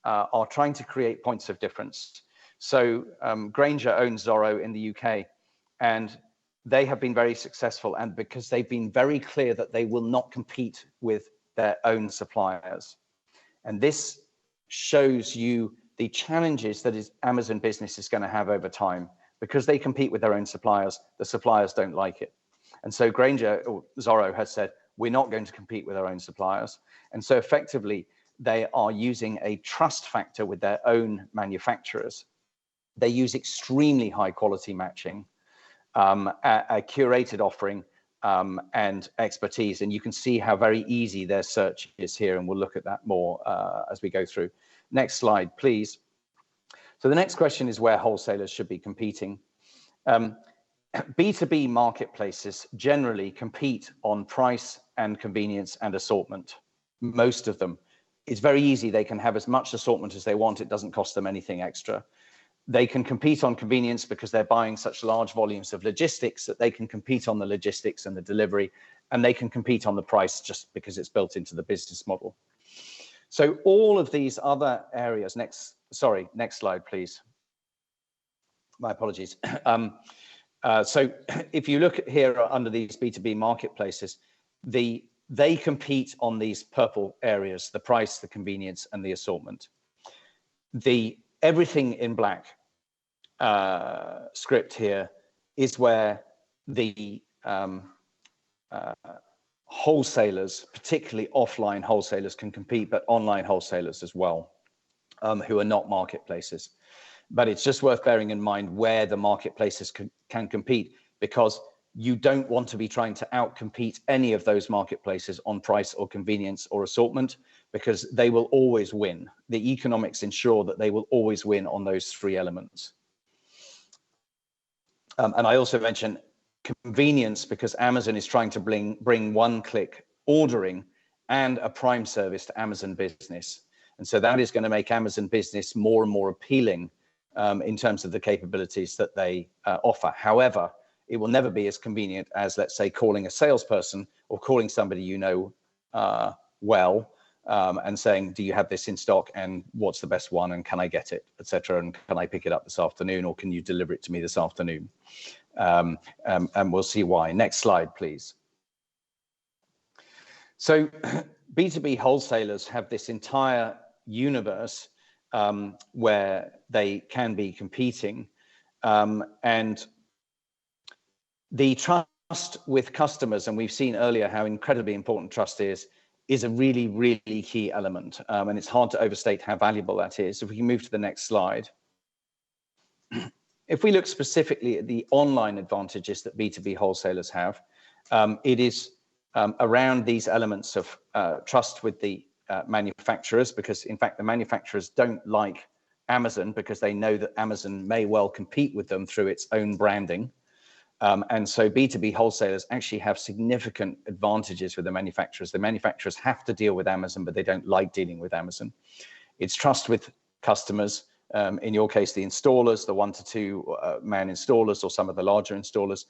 are trying to create points of difference. So Grainger owns Zorro in the UK, and they have been very successful, and because they've been very clear that they will not compete with their own suppliers. And this shows you the challenges that Amazon business is going to have over time. Because they compete with their own suppliers, the suppliers don't like it. And so Grainger, or Zorro, has said, we're not going to compete with our own suppliers. And so effectively, they are using a trust factor with their own manufacturers. They use extremely high quality matching, a curated offering, and expertise. And you can see how very easy their search is here. And we'll look at that more as we go through. Next slide, please. So the next question is where wholesalers should be competing. B2B marketplaces generally compete on price and convenience and assortment, most of them. It's very easy. They can have as much assortment as they want. It doesn't cost them anything extra. They can compete on convenience because they're buying such large volumes of logistics that they can compete on the logistics and the delivery, and they can compete on the price just because it's built into the business model. So all of these other areas, next slide, please. My apologies. So if you look here under these B2B marketplaces, they compete on these purple areas: the price, the convenience, and the assortment. Everything in black script here is where the wholesalers, particularly offline wholesalers, can compete, but online wholesalers as well, who are not marketplaces. But it's just worth bearing in mind where the marketplaces can compete, because you don't want to be trying to outcompete any of those marketplaces on price or convenience or assortment, because they will always win. The economics ensure that they will always win on those three elements. And I also mentioned convenience, because Amazon is trying to bring one-click ordering, and a prime service to Amazon Business. And so that is going to make Amazon Business more and more appealing in terms of the capabilities that they offer. However, it will never be as convenient as, let's say, calling a salesperson or calling somebody you know well and saying, do you have this in stock and what's the best one and can I get it, etc. And can I pick it up this afternoon or can you deliver it to me this afternoon? And we'll see why. Next slide, please. So B2B wholesalers have this entire universe where they can be competing, and the trust with customers, and we've seen earlier how incredibly important trust is a really, really key element, and it's hard to overstate how valuable that is. If we can move to the next slide. If we look specifically at the online advantages that B2B wholesalers have, it is around these elements of trust with the manufacturers, because in fact the manufacturers don't like Amazon because they know that Amazon may well compete with them through its own branding. And so B2B wholesalers actually have significant advantages with the manufacturers. The manufacturers have to deal with Amazon, but they don't like dealing with Amazon. It's trust with customers. In your case, the installers, the 1 to 2 man installers or some of the larger installers.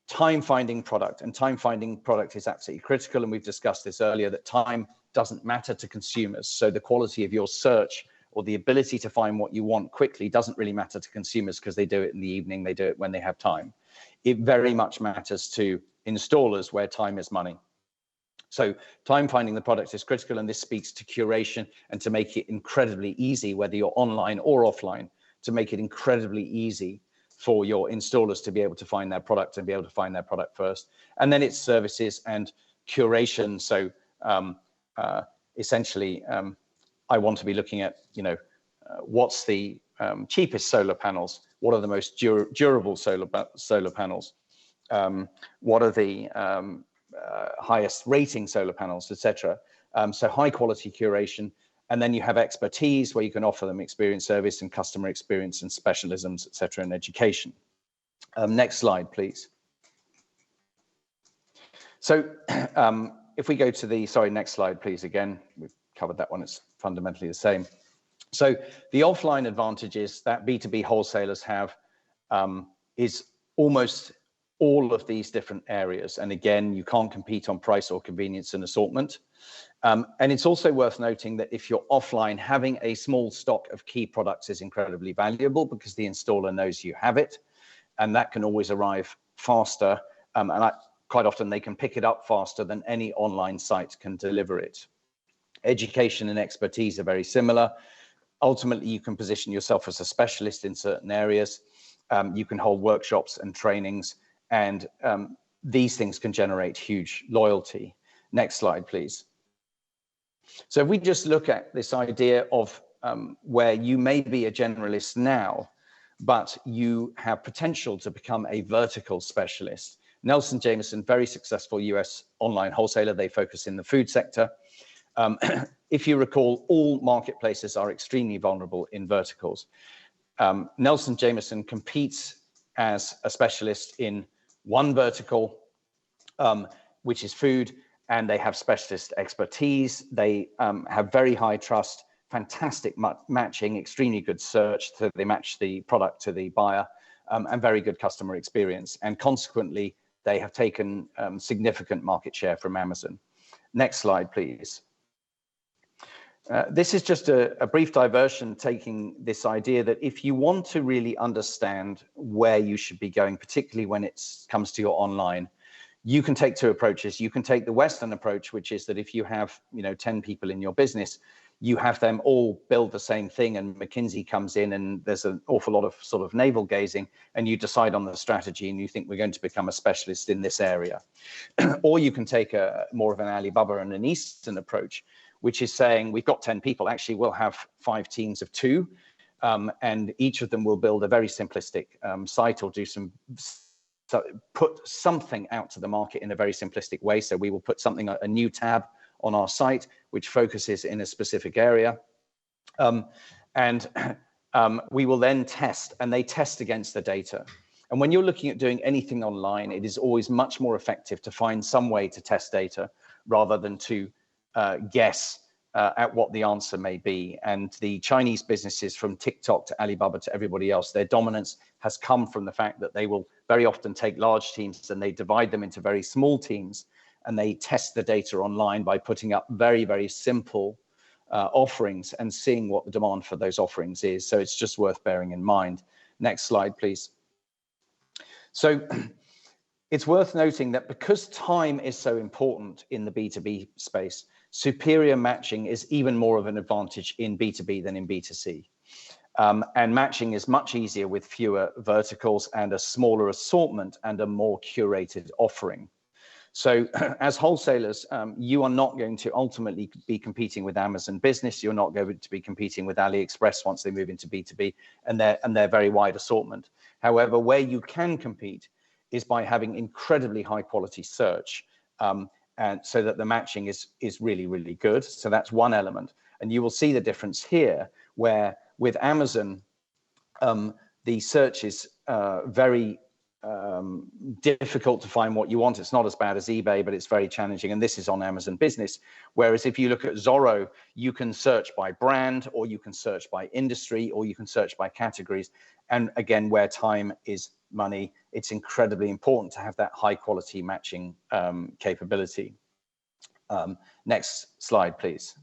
Time finding product, and time finding product is absolutely critical. And we've discussed this earlier, that time doesn't matter to consumers. So the quality of your search or the ability to find what you want quickly doesn't really matter to consumers because they do it in the evening, they do it when they have time. It very much matters to installers where time is money. So time finding the product is critical, and this speaks to curation and to make it incredibly easy, whether you're online or offline, to make it incredibly easy for your installers to be able to find their product and be able to find their product first. And then it's services and curation. So essentially, I want to be looking at, what's the cheapest solar panels? What are the most durable solar panels? What are the highest rating solar panels, etc. So high quality curation. And then you have expertise where you can offer them experience, service and customer experience and specialisms, etc. in education. Next slide, please. So if we go to the, next slide, please. Again, we've covered that one. It's fundamentally the same. So the offline advantages that B2B wholesalers have is almost all of these different areas. And again, you can't compete on price or convenience and assortment. And it's also worth noting that if you're offline, having a small stock of key products is incredibly valuable because the installer knows you have it, and that can always arrive faster. Quite often they can pick it up faster than any online site can deliver it. Education and expertise are very similar. Ultimately, you can position yourself as a specialist in certain areas. You can hold workshops and trainings, and these things can generate huge loyalty. Next slide, please. So if we just look at this idea of where you may be a generalist now, but you have potential to become a vertical specialist. Nelson Jameson, very successful US online wholesaler. They focus in the food sector. If you recall, all marketplaces are extremely vulnerable in verticals. Nelson Jameson competes as a specialist in one vertical, which is food, and they have specialist expertise. They have very high trust, fantastic matching, extremely good search, so they match the product to the buyer, and very good customer experience. And consequently, they have taken significant market share from Amazon. Next slide, please. This is just a brief diversion, taking this idea that if you want to really understand where you should be going, particularly when it comes to your online, you can take two approaches. You can take the Western approach, which is that if you have 10 people in your business, you have them all build the same thing, and McKinsey comes in and there's an awful lot of sort of navel gazing, and you decide on the strategy and you think we're going to become a specialist in this area. Or you can take more of an Alibaba and an Eastern approach, which is saying we've got 10 people, actually we'll have 5 teams of 2, and each of them will build a very simplistic site or put something out to the market in a very simplistic way. So we will put something, a new tab on our site, which focuses in a specific area. We will then test, and they test against the data. And when you're looking at doing anything online, it is always much more effective to find some way to test data rather than to guess at what the answer may be. And the Chinese businesses, from TikTok to Alibaba to everybody else, their dominance has come from the fact that they will very often take large teams and they divide them into very small teams, and they test the data online by putting up very, very simple offerings and seeing what the demand for those offerings is. So it's just worth bearing in mind. Next slide, please. So it's worth noting that because time is so important in the B2B space, superior matching is even more of an advantage in B2B than in B2C. And matching is much easier with fewer verticals and a smaller assortment and a more curated offering. So as wholesalers, you are not going to ultimately be competing with Amazon Business. You're not going to be competing with AliExpress once they move into B2B and their very wide assortment. However, where you can compete is by having incredibly high quality search, and so that the matching is really, really good. So that's one element. And you will see the difference here, where with Amazon, the search is very difficult to find what you want. It's not as bad as eBay, but it's very challenging. And this is on Amazon Business. Whereas if you look at Zorro, you can search by brand, or you can search by industry, or you can search by categories. And again, where time is money, it's incredibly important to have that high quality matching capability. Next slide, please.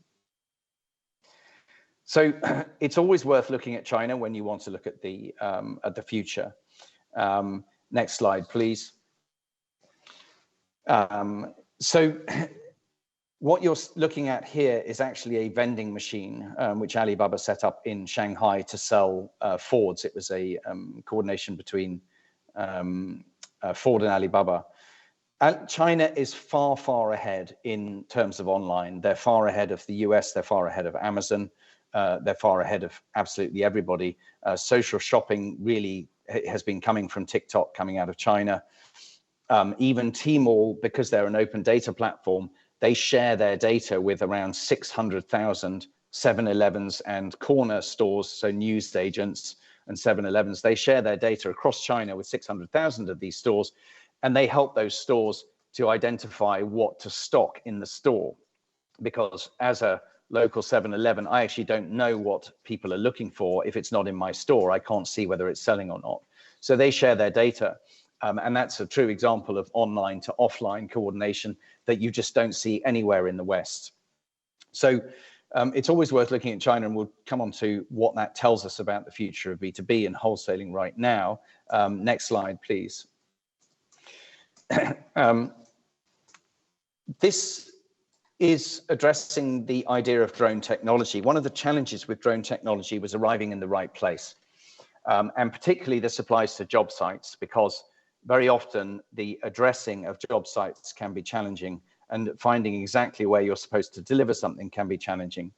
So it's always worth looking at China when you want to look at the future. Next slide, please. So what you're looking at here is actually a vending machine, which Alibaba set up in Shanghai to sell Fords. It was a coordination between Ford and Alibaba. China is far, far ahead in terms of online. They're far ahead of the US, they're far ahead of Amazon, they're far ahead of absolutely everybody. Social shopping really has been coming from TikTok, coming out of China. Even Tmall, because they're an open data platform, they share their data with around 600,000 7-Elevens and corner stores, so news agents and 7-Elevens. They share their data across China with 600,000 of these stores, and they help those stores to identify what to stock in the store. Because as a local 7-Eleven, I actually don't know what people are looking for. If it's not in my store, I can't see whether it's selling or not. So they share their data. And that's a true example of online to offline coordination that you just don't see anywhere in the West. So it's always worth looking at China, and we'll come on to what that tells us about the future of B2B and wholesaling right now. Next slide, please. This is addressing the idea of drone technology. One of the challenges with drone technology was arriving in the right place. And particularly this applies to job sites, because very often the addressing of job sites can be challenging, and finding exactly where you're supposed to deliver something can be challenging.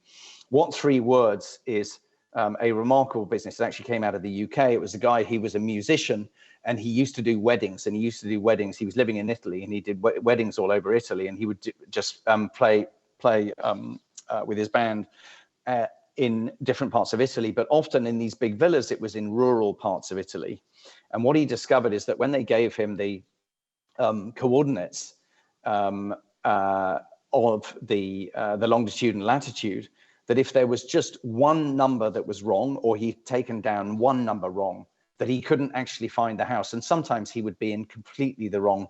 What Three Words is a remarkable business. It actually came out of the UK. It was a guy, he was a musician, and he used to do weddings, He was living in Italy, and he did weddings all over Italy, and he would just play with his band in different parts of Italy, but often in these big villas, it was in rural parts of Italy. And what he discovered is that when they gave him the coordinates of the longitude and latitude, that if there was just one number that was wrong, or he'd taken down one number wrong, that he couldn't actually find the house. And sometimes he would be in completely the wrong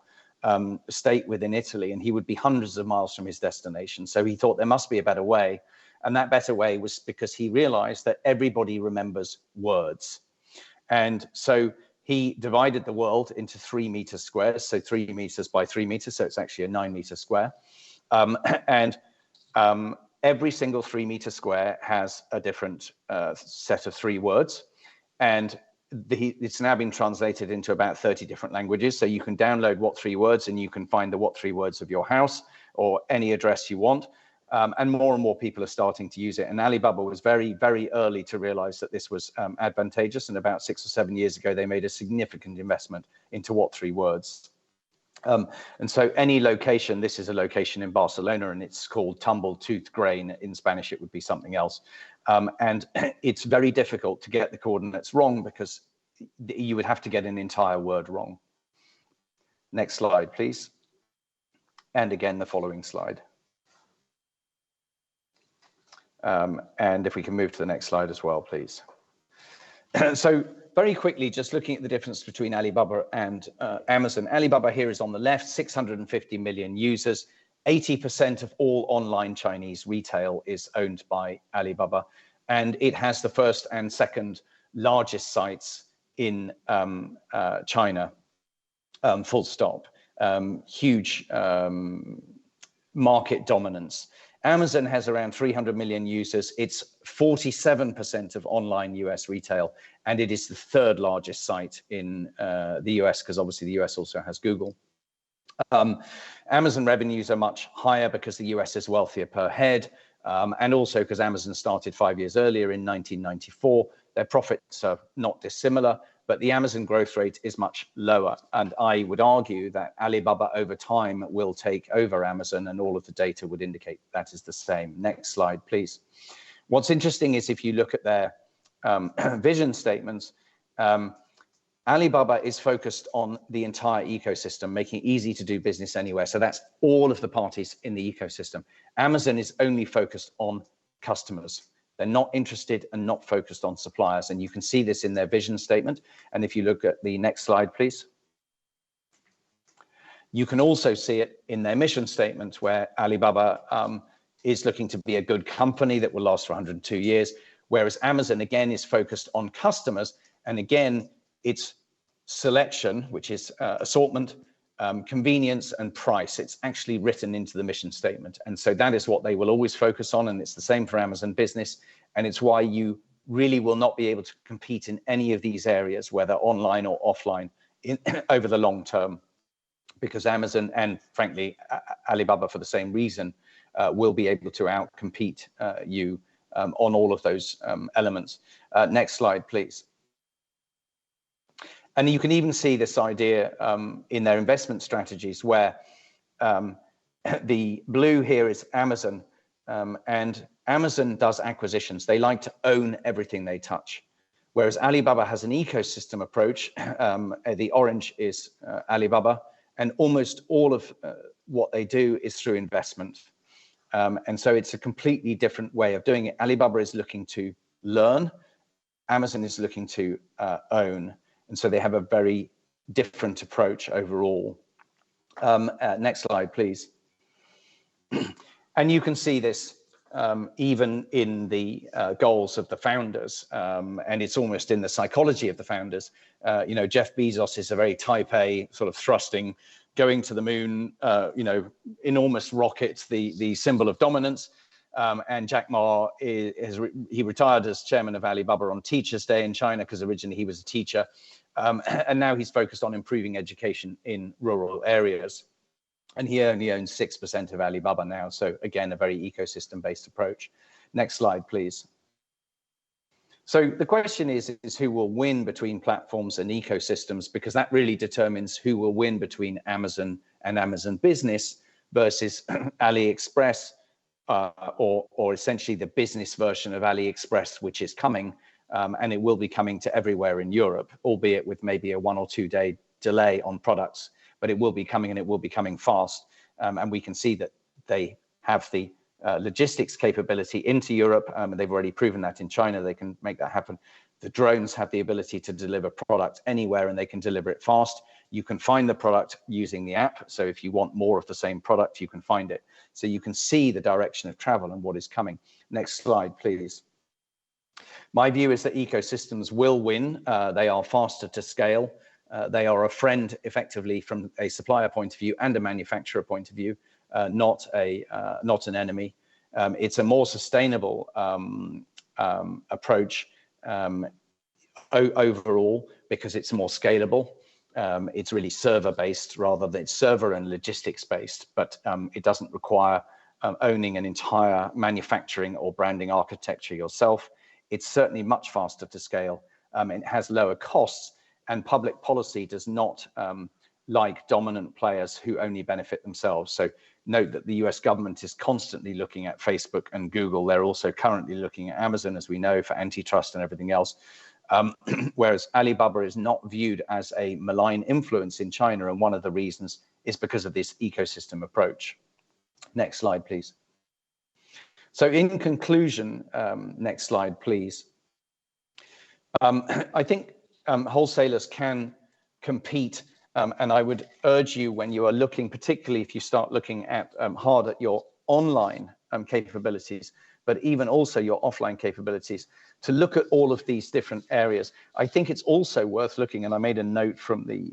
state within Italy, and he would be hundreds of miles from his destination. So he thought there must be a better way. And that better way was because he realized that everybody remembers words. And so he divided the world into 3 meter squares, so 3 meters by 3 meters, so it's actually a 9 meter square. Every single 3 meter square has a different set of 3 words. And it's now been translated into about 30 different languages. So you can download What 3 Words, and you can find the What 3 Words of your house or any address you want. And more people are starting to use it. And Alibaba was very, very early to realize that this was advantageous. And about 6 or 7 years ago, they made a significant investment into What 3 Words. And so any location, this is a location in Barcelona, and it's called Tumble-Tooth Grain. In Spanish, it would be something else. And it's very difficult to get the coordinates wrong, because you would have to get an entire word wrong. Next slide, please. And again, the following slide. And if we can move to the next slide as well, please. So very quickly, just looking at the difference between Alibaba and Amazon. Alibaba here is on the left, 650 million users. 80% of all online Chinese retail is owned by Alibaba, and it has the first and second largest sites in China, full stop. Huge market dominance. Amazon has around 300 million users. It's 47% of online US retail, and it is the third largest site in the US, because obviously the US also has Google. Amazon revenues are much higher because the US is wealthier per head, and also because Amazon started 5 years earlier in 1994. Their profits are not dissimilar, but the Amazon growth rate is much lower. And I would argue that Alibaba over time will take over Amazon, and all of the data would indicate that is the same. Next slide, please. What's interesting is if you look at their vision statements, Alibaba is focused on the entire ecosystem, making it easy to do business anywhere. So that's all of the parties in the ecosystem. Amazon is only focused on customers. They're not interested and not focused on suppliers. And you can see this in their vision statement. And if you look at the next slide, please. You can also see it in their mission statement, where Alibaba is looking to be a good company that will last for 102 years, whereas Amazon, again, is focused on customers. And again, it's selection, which is assortment, convenience, and price. It's actually written into the mission statement. And so that is what they will always focus on. And it's the same for Amazon Business. And it's why you really will not be able to compete in any of these areas, whether online or offline, over the long term, because Amazon and, frankly, Alibaba, for the same reason, will be able to outcompete you on all of those elements. Next slide, please. And you can even see this idea in their investment strategies, where the blue here is Amazon, and Amazon does acquisitions. They like to own everything they touch, whereas Alibaba has an ecosystem approach. The orange is Alibaba, and almost all of what they do is through investment. And so it's a completely different way of doing it. Alibaba is looking to learn. Amazon is looking to own. And so they have a very different approach overall. Next slide, please. And you can see this even in the goals of the founders, and it's almost in the psychology of the founders. You know, Jeff Bezos is a very type A, sort of thrusting, going to the moon, you know, enormous rocket, the symbol of dominance. And Jack Ma, he retired as chairman of Alibaba on Teachers' Day in China, because originally he was a teacher. And now he's focused on improving education in rural areas. And he only owns 6% of Alibaba now. So again, a very ecosystem-based approach. Next slide, please. So the question is who will win between platforms and ecosystems, because that really determines who will win between Amazon and Amazon Business versus AliExpress, or essentially the business version of AliExpress, which is coming. And it will be coming to everywhere in Europe, albeit with maybe a 1 or 2 day delay on products, but it will be coming, and it will be coming fast. And we can see that they have the logistics capability into Europe. And they've already proven that in China, they can make that happen. The drones have the ability to deliver product anywhere, and they can deliver it fast. You can find the product using the app. So if you want more of the same product, you can find it. So you can see the direction of travel and what is coming. Next slide, please. My view is that ecosystems will win. They are faster to scale. They are a friend, effectively, from a supplier point of view and a manufacturer point of view, not an enemy. It's a more sustainable approach overall, because it's more scalable. It's really server-based rather than server and logistics-based, but it doesn't require owning an entire manufacturing or branding architecture yourself. It's certainly much faster to scale. It has lower costs, and public policy does not like dominant players who only benefit themselves. So note that the US government is constantly looking at Facebook and Google. They're also currently looking at Amazon, as we know, for antitrust and everything else. Whereas Alibaba is not viewed as a malign influence in China, and one of the reasons is because of this ecosystem approach. Next slide, please. So in conclusion, next slide, please. I think wholesalers can compete, and I would urge you, when you are looking, particularly if you start looking at hard at your online capabilities, but even also your offline capabilities, to look at all of these different areas. I think it's also worth looking, and I made a note from the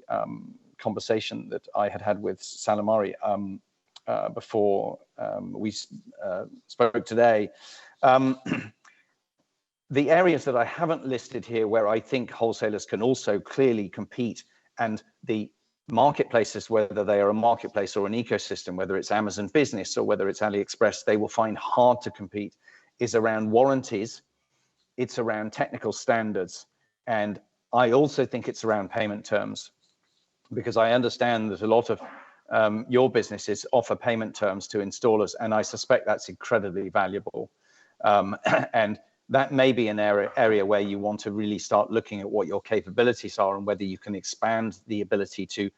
conversation that I had with Salamari before we spoke today. The areas that I haven't listed here where I think wholesalers can also clearly compete, and the marketplaces, whether they are a marketplace or an ecosystem, whether it's Amazon Business or whether it's AliExpress, they will find hard to compete, is around warranties, it's around technical standards, and I also think it's around payment terms, because I understand that a lot of your businesses offer payment terms to installers, and I suspect that's incredibly valuable. And that may be an area where you want to really start looking at what your capabilities are and whether you can expand the ability to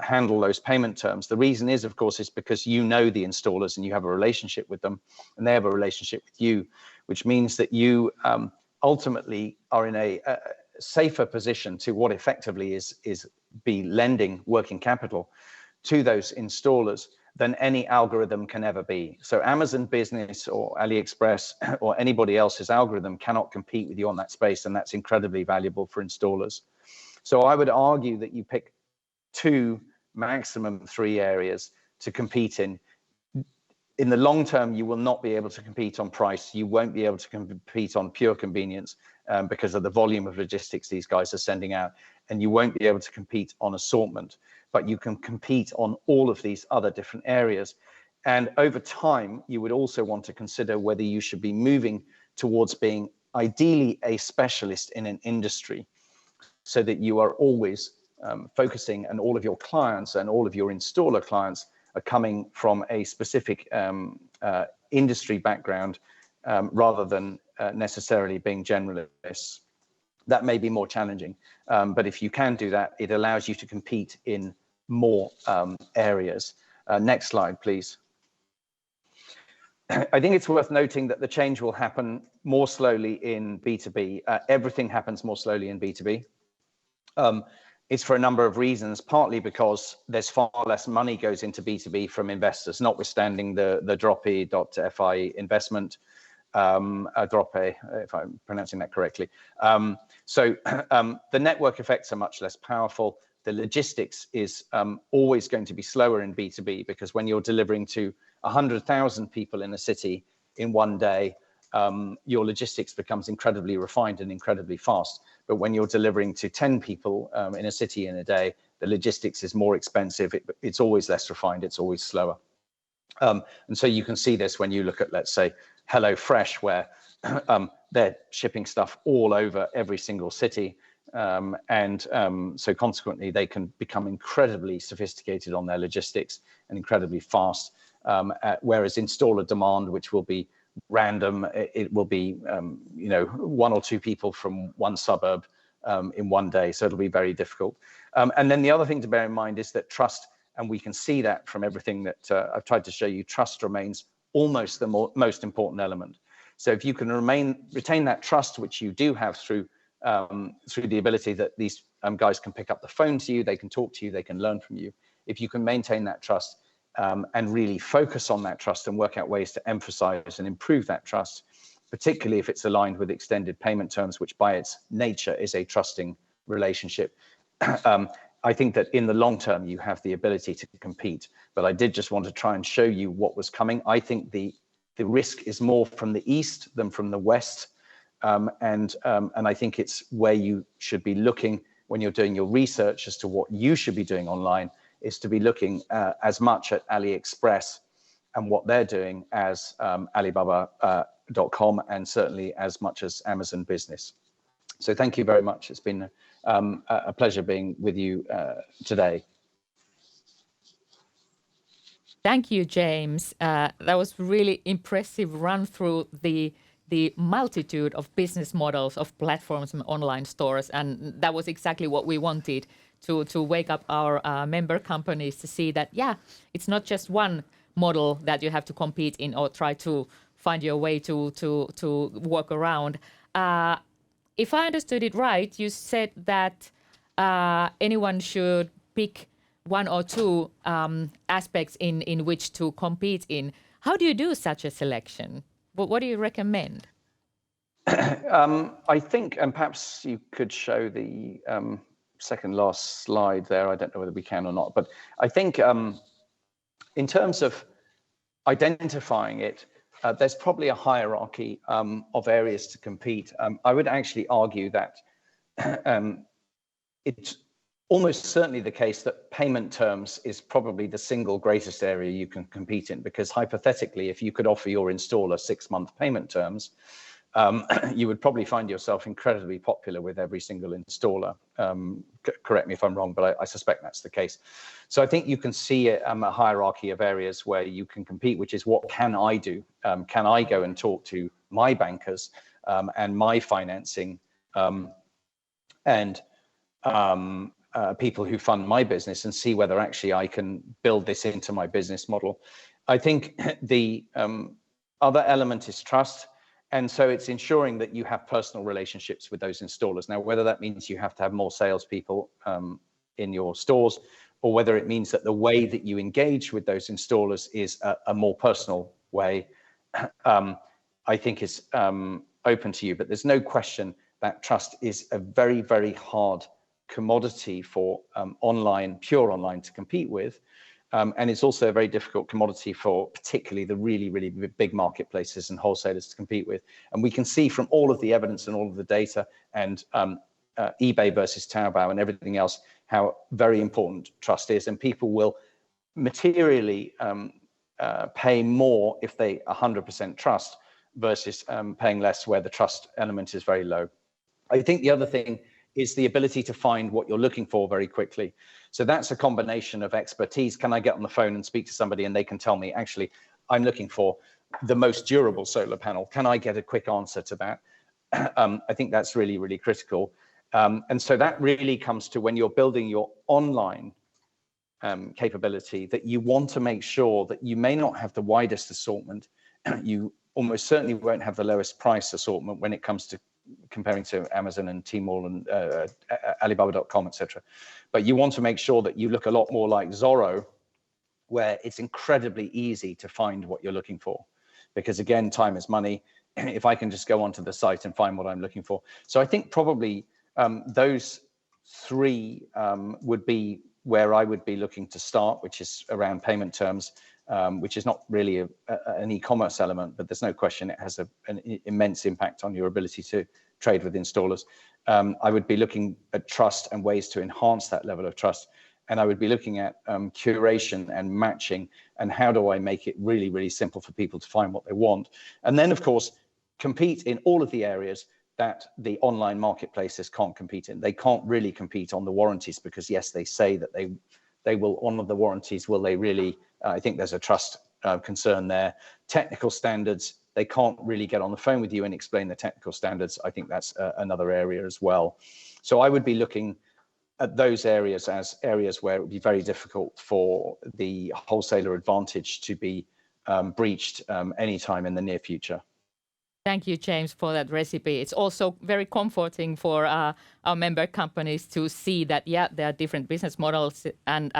handle those payment terms. The reason is, of course, is because you know the installers and you have a relationship with them, and they have a relationship with you, which means that you ultimately are in a safer position to what effectively is be lending working capital to those installers than any algorithm can ever be. So Amazon Business or AliExpress or anybody else's algorithm cannot compete with you on that space, and that's incredibly valuable for installers. So I would argue that you pick 2, maximum 3 areas to compete in. In the long term, you will not be able to compete on price. You won't be able to compete on pure convenience because of the volume of logistics these guys are sending out. And you won't be able to compete on assortment, but you can compete on all of these other different areas. And over time, you would also want to consider whether you should be moving towards being ideally a specialist in an industry, so that you are always focusing, and all of your clients and all of your installer clients are coming from a specific industry background rather than necessarily being generalists. That may be more challenging, but if you can do that, it allows you to compete in more areas. Next slide, please. I think it's worth noting that the change will happen more slowly in B2B. Everything happens more slowly in B2B. It's for a number of reasons, partly because there's far less money goes into B2B from investors, notwithstanding the droppy.fi investment, droppe, if I'm pronouncing that correctly. So the network effects are much less powerful. The logistics is always going to be slower in B2B, because when you're delivering to 100,000 people in a city in one day, your logistics becomes incredibly refined and incredibly fast. But when you're delivering to 10 people in a city in a day, the logistics is more expensive. It's always less refined. It's always slower. And so you can see this when you look at, let's say, HelloFresh, where they're shipping stuff all over every single city. So consequently, they can become incredibly sophisticated on their logistics and incredibly fast. Whereas installer demand, which will be random, it will be 1 or 2 people from one suburb in one day, so it'll be very difficult. And then the other thing to bear in mind is that trust, and we can see that from everything that I've tried to show you, trust remains almost the most important element. So if you can retain that trust, which you do have through the ability that these guys can pick up the phone to you, they can talk to you, they can learn from you. If you can maintain that trust and really focus on that trust and work out ways to emphasize and improve that trust, particularly if it's aligned with extended payment terms, which by its nature is a trusting relationship, I think that in the long term, you have the ability to compete. But I did just want to try and show you what was coming. I think the risk is more from the east than from the west. And I think it's where you should be looking when you're doing your research as to what you should be doing online, is to be looking as much at AliExpress and what they're doing as Alibaba.com, and certainly as much as Amazon Business. So thank you very much. It's been a pleasure being with you today. Thank you, James. That was really impressive run through the the multitude of business models of platforms and online stores. And that was exactly what we wanted to wake up our member companies to see that, yeah, it's not just one model that you have to compete in or try to find your way to work around. If I understood it right, you said that anyone should pick one or two aspects in which to compete in. How do you do such a selection? What do you recommend? I think, and perhaps you could show the second last slide there. I don't know whether we can or not, but I think in terms of identifying it, there's probably a hierarchy of areas to compete. I would actually argue that it's almost certainly the case that payment terms is probably the single greatest area you can compete in, because hypothetically, if you could offer your installer 6-month payment terms, you would probably find yourself incredibly popular with every single installer. Correct me if I'm wrong, but I suspect that's the case. So I think you can see a hierarchy of areas where you can compete, which is what can I do? Can I go and talk to my bankers and my financing and people who fund my business and see whether actually I can build this into my business model. I think the other element is trust. And so it's ensuring that you have personal relationships with those installers. Now, whether that means you have to have more salespeople in your stores, or whether it means that the way that you engage with those installers is a more personal way, I think is open to you. But there's no question that trust is a very, very hard commodity for pure online to compete with. And it's also a very difficult commodity for particularly the really, really big marketplaces and wholesalers to compete with. And we can see from all of the evidence and all of the data and eBay versus Taobao and everything else, how very important trust is. And people will materially pay more if they 100% trust versus paying less where the trust element is very low. I think the other thing is the ability to find what you're looking for very quickly. So that's a combination of expertise. Can I get on the phone and speak to somebody and they can tell me, actually, I'm looking for the most durable solar panel. Can I get a quick answer to that? I think that's really, really critical. And so that really comes to when you're building your online capability, that you want to make sure that you may not have the widest assortment. You almost certainly won't have the lowest price assortment when it comes to comparing to Amazon and Tmall and Alibaba.com, etc. But you want to make sure that you look a lot more like Zorro, where it's incredibly easy to find what you're looking for. Because again, time is money. If I can just go onto the site and find what I'm looking for. So I think probably those three would be where I would be looking to start, which is around payment terms, which is not really an e-commerce element, but there's no question it has an immense impact on your ability to trade with installers. I would be looking at trust and ways to enhance that level of trust. And I would be looking at curation and matching and how do I make it really, really simple for people to find what they want. And then, of course, compete in all of the areas that the online marketplaces can't compete in. They can't really compete on the warranties because, yes, they say that they will honor the warranties. Will they really? I think there's a trust concern there. Technical standards, they can't really get on the phone with you and explain the technical standards. I think that's another area as well. So I would be looking at those areas as areas where it would be very difficult for the wholesaler advantage to be breached anytime in the near future. Thank you, James, for that recipe. It's also very comforting for our member companies to see that, yeah, there are different business models and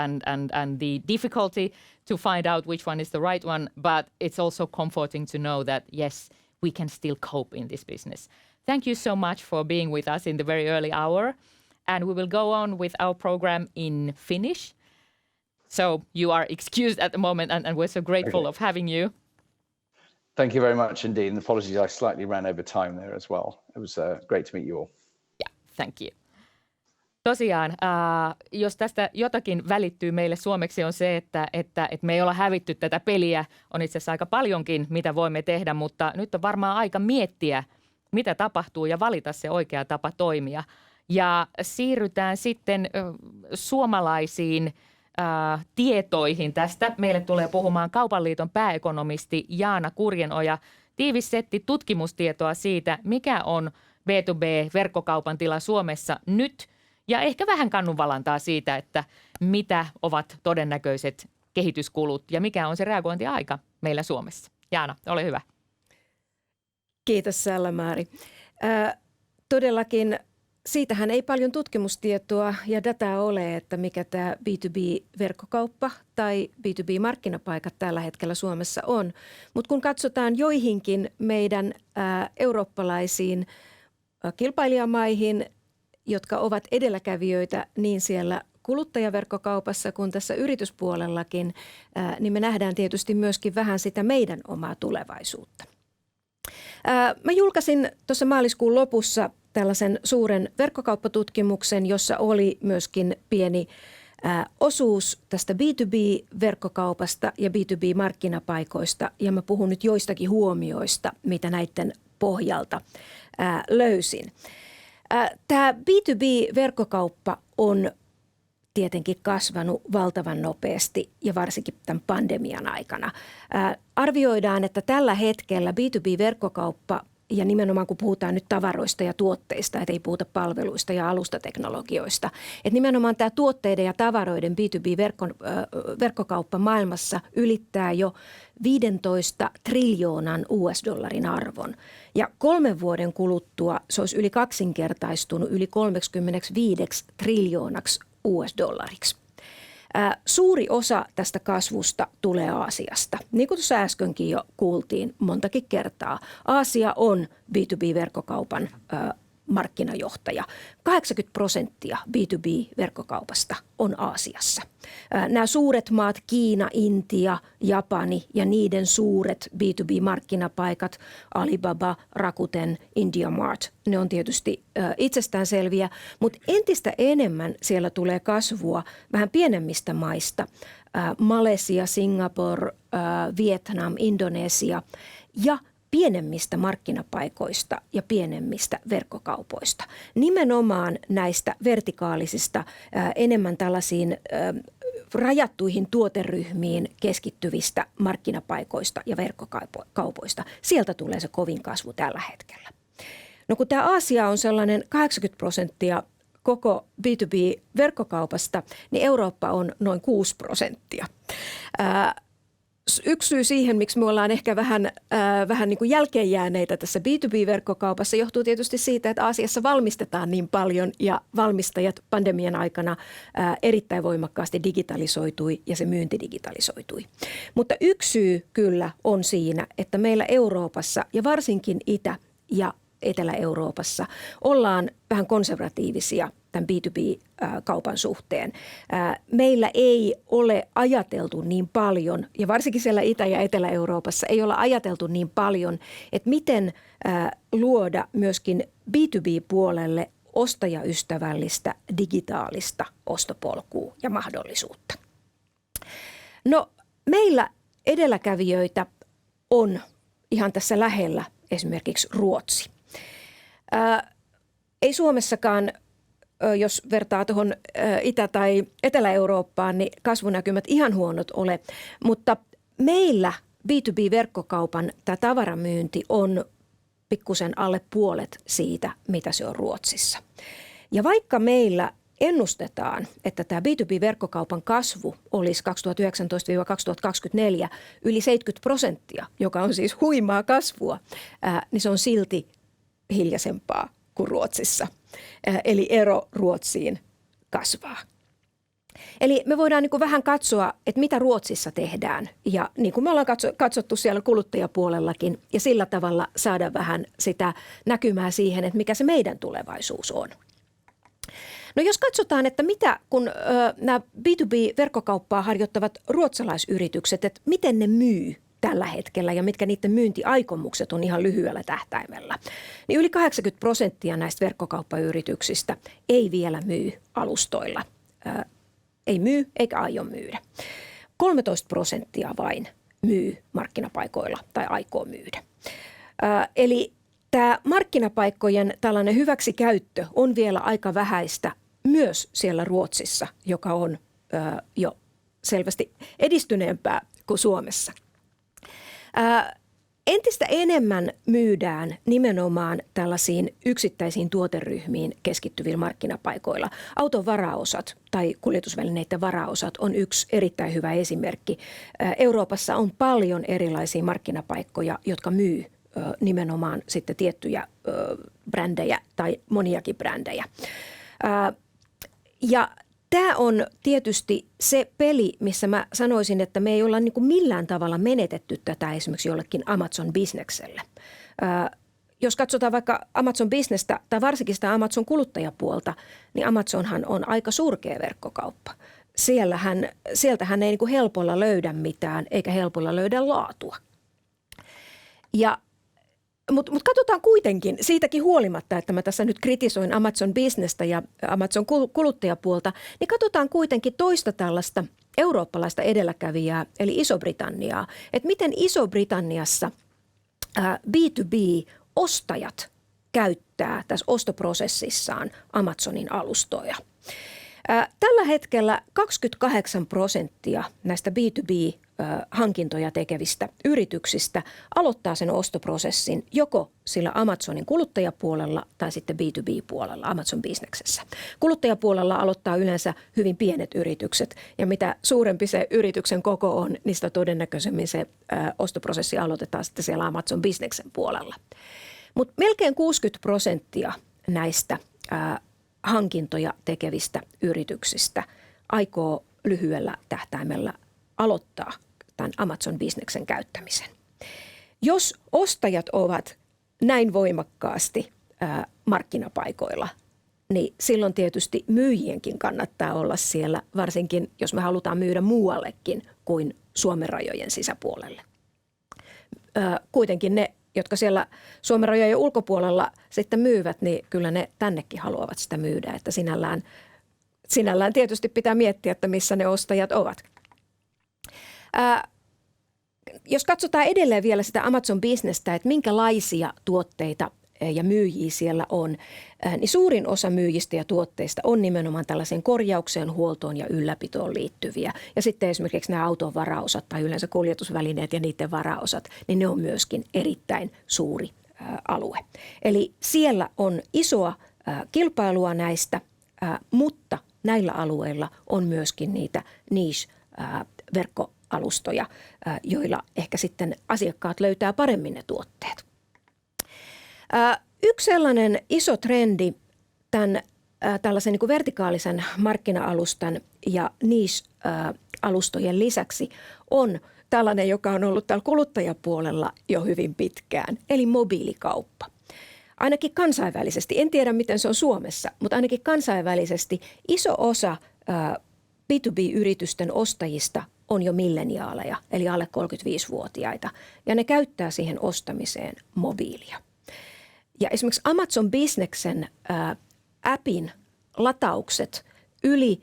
the difficulty to find out which one is the right one. But it's also comforting to know that, yes, we can still cope in this business. Thank you so much for being with us in the very early hour. And we will go on with our program in Finnish. So you are excused at the moment, and we're so grateful of having you. Thank you very much indeed. And apologies, I slightly ran over time there as well. It was great to meet you all. Yeah, thank you. Tosiaan, jos tästä jotakin välittyy meille suomeksi on se, että me ei olla hävitty tätä peliä. On itse asiassa aika paljonkin, mitä voimme tehdä, mutta nyt on varmaan aika miettiä, mitä tapahtuu ja valita se oikea tapa toimia. Ja siirrytään sitten suomalaisiin tietoihin tästä. Meille tulee puhumaan Kaupan liiton pääekonomisti Jaana Kurjenoja. tiivis setti tutkimustietoa siitä, mikä on B2B-verkkokaupan tila Suomessa nyt ja ehkä vähän kannunvalantaa siitä, että mitä ovat todennäköiset kehityskulut ja mikä on se reagointiaika meillä Suomessa. Jaana, ole hyvä. Kiitos Salla-Maari. Todellakin siitähän ei paljon tutkimustietoa ja dataa ole, että mikä tämä B2B-verkkokauppa tai B2B-markkinapaikat tällä hetkellä Suomessa on. Mutta kun katsotaan joihinkin meidän eurooppalaisiin kilpailijamaihin, jotka ovat edelläkävijöitä niin siellä kuluttajaverkkokaupassa kuin tässä yrityspuolellakin, niin me nähdään tietysti myöskin vähän sitä meidän omaa tulevaisuutta. Mä julkaisin tuossa maaliskuun lopussa tällaisen suuren verkkokauppatutkimuksen, jossa oli myöskin pieni osuus tästä B2B-verkkokaupasta ja B2B-markkinapaikoista. Ja mä puhun nyt joistakin huomioista, mitä näiden pohjalta löysin. Tämä B2B-verkkokauppa on tietenkin kasvanut valtavan nopeasti ja varsinkin tämän pandemian aikana. Arvioidaan, että tällä hetkellä B2B-verkkokauppa ja nimenomaan kun puhutaan nyt tavaroista ja tuotteista, että ei puhuta palveluista ja alustateknologioista, että nimenomaan tämä tuotteiden ja tavaroiden B2B-verkkokauppa maailmassa ylittää jo 15 triljoonan US-dollarin arvon. Ja 3 vuoden kuluttua se olisi yli kaksinkertaistunut yli 35 triljoonaksi US-dollariksi. Suuri osa tästä kasvusta tulee Aasiasta. Niin kuin tuossa äskenkin jo kuultiin montakin kertaa, Aasia on B2B-verkkokaupan markkinajohtaja. 80% B2B-verkkokaupasta on Aasiassa. Nämä suuret maat, Kiina, Intia, Japani ja niiden suuret B2B-markkinapaikat, Alibaba, Rakuten, IndiaMart, ne on tietysti itsestäänselviä, mutta entistä enemmän siellä tulee kasvua vähän pienemmistä maista. Malesia, Singapore, Vietnam, Indonesia ja pienemmistä markkinapaikoista ja pienemmistä verkkokaupoista. Nimenomaan näistä vertikaalisista, enemmän tällaisiin rajattuihin tuoteryhmiin keskittyvistä markkinapaikoista ja verkkokaupoista. Sieltä tulee se kovin kasvu tällä hetkellä. No kun tämä Aasia on sellainen 80% koko B2B-verkkokaupasta, niin Eurooppa on noin 6%. Yksi syy siihen, miksi me ollaan ehkä vähän niin kuin jälkeenjääneitä tässä B2B-verkkokaupassa, johtuu tietysti siitä, että Aasiassa valmistetaan niin paljon ja valmistajat pandemian aikana erittäin voimakkaasti digitalisoitui ja se myynti digitalisoitui. Mutta yksi syy kyllä on siinä, että meillä Euroopassa ja varsinkin Itä- ja Etelä-Euroopassa ollaan vähän konservatiivisia tämän B2B-kaupan suhteen. Meillä ei ole ajateltu niin paljon, ja varsinkin siellä Itä- ja Etelä-Euroopassa ei olla ajateltu niin paljon, että miten luoda myöskin B2B-puolelle ostajaystävällistä digitaalista ostopolkua ja mahdollisuutta. No, meillä edelläkävijöitä on ihan tässä lähellä esimerkiksi Ruotsi. Ei Suomessakaan, jos vertaa tuohon Itä- tai Etelä-Eurooppaan, niin kasvunäkymät ihan huonot ole, mutta meillä B2B-verkkokaupan tämä tavaramyynti on pikkusen alle puolet siitä, mitä se on Ruotsissa. Ja vaikka meillä ennustetaan, että tämä B2B-verkkokaupan kasvu olisi 2019-2024 yli 70%, joka on siis huimaa kasvua, niin se on silti hiljaisempaa kuin Ruotsissa. Eli ero Ruotsiin kasvaa. Eli me voidaan niin kuin vähän katsoa, että mitä Ruotsissa tehdään ja niin kuin me ollaan katsottu siellä kuluttajapuolellakin ja sillä tavalla saada vähän sitä näkymää siihen, että mikä se meidän tulevaisuus on. No jos katsotaan, että mitä kun nämä B2B-verkkokauppaa harjoittavat ruotsalaisyritykset, että miten ne myy tällä hetkellä ja mitkä niiden myyntiaikomukset on ihan lyhyellä tähtäimellä, niin yli 80% näistä verkkokauppayrityksistä ei vielä myy alustoilla. Ei myy eikä aio myydä. 13% vain myy markkinapaikoilla tai aikoo myydä. Eli tämä markkinapaikkojen tällainen hyväksikäyttö on vielä aika vähäistä myös siellä Ruotsissa, joka on jo selvästi edistyneempää kuin Suomessa. Entistä enemmän myydään nimenomaan tällaisiin yksittäisiin tuoteryhmiin keskittyvillä markkinapaikoilla. Auton varaosat tai kuljetusvälineiden varaosat on yksi erittäin hyvä esimerkki. Euroopassa on paljon erilaisia markkinapaikkoja, jotka myy nimenomaan sitten tiettyjä brändejä tai moniakin brändejä. Ja tämä on tietysti se peli, missä mä sanoisin, että me ei olla niin kuin millään tavalla menetetty tätä esimerkiksi jollekin Amazon-bisnekselle. Jos katsotaan vaikka Amazon-bisnestä tai varsinkin sitä Amazon-kuluttajapuolta, niin Amazonhan on aika surkea verkkokauppa. Sieltähän ei niin kuin helpolla löydä mitään eikä helpolla löydä laatua. Mutta katsotaan kuitenkin, siitäkin huolimatta, että mä tässä nyt kritisoin Amazon-bisnestä ja Amazon-kuluttajapuolta, niin katsotaan kuitenkin toista tällaista eurooppalaista edelläkävijää, eli Iso-Britanniaa. Että miten Iso-Britanniassa B2B-ostajat käyttää tässä ostoprosessissaan Amazonin alustoja. Tällä hetkellä 28% näistä B2B-hankintoja tekevistä yrityksistä aloittaa sen ostoprosessin joko sillä Amazonin kuluttajapuolella tai sitten B2B-puolella Amazon-bisneksessä. Kuluttajapuolella aloittaa yleensä hyvin pienet yritykset ja mitä suurempi se yrityksen koko on, niin sitä todennäköisemmin se ostoprosessi aloitetaan sitten siellä Amazon-bisneksen puolella. Mutta melkein 60% näistä hankintoja tekevistä yrityksistä aikoo lyhyellä tähtäimellä aloittaa tämän Amazon-bisneksen käyttämisen. Jos ostajat ovat näin voimakkaasti markkinapaikoilla, niin silloin tietysti myyjienkin kannattaa olla siellä, varsinkin jos me halutaan myydä muuallekin kuin Suomen rajojen sisäpuolelle. Kuitenkin ne, jotka siellä Suomen rajojen ulkopuolella sitten myyvät, niin kyllä ne tännekin haluavat sitä myydä. Että sinällään tietysti pitää miettiä, että missä ne ostajat ovat. Jos katsotaan edelleen vielä sitä Amazon-bisnestä, että minkälaisia tuotteita ja myyjiä siellä on, niin suurin osa myyjistä ja tuotteista on nimenomaan tällaiseen korjaukseen, huoltoon ja ylläpitoon liittyviä. Ja sitten esimerkiksi nämä auton varaosat tai yleensä kuljetusvälineet ja niiden varaosat, niin ne on myöskin erittäin suuri alue. Eli siellä on isoa kilpailua näistä, mutta näillä alueilla on myöskin niitä niche-verkkoalustoja, joilla ehkä sitten asiakkaat löytää paremmin ne tuotteet. Yksi sellainen iso trendi tämän tällaisen niin kuin vertikaalisen markkina-alustan ja niche-alustojen lisäksi on tällainen, joka on ollut täällä kuluttajapuolella jo hyvin pitkään, eli mobiilikauppa. Ainakin kansainvälisesti, en tiedä miten se on Suomessa, mutta ainakin kansainvälisesti iso osa B2B-yritysten ostajista on jo milleniaaleja, eli alle 35-vuotiaita, ja ne käyttää siihen ostamiseen mobiilia. Ja esimerkiksi Amazon-bisneksen appin lataukset yli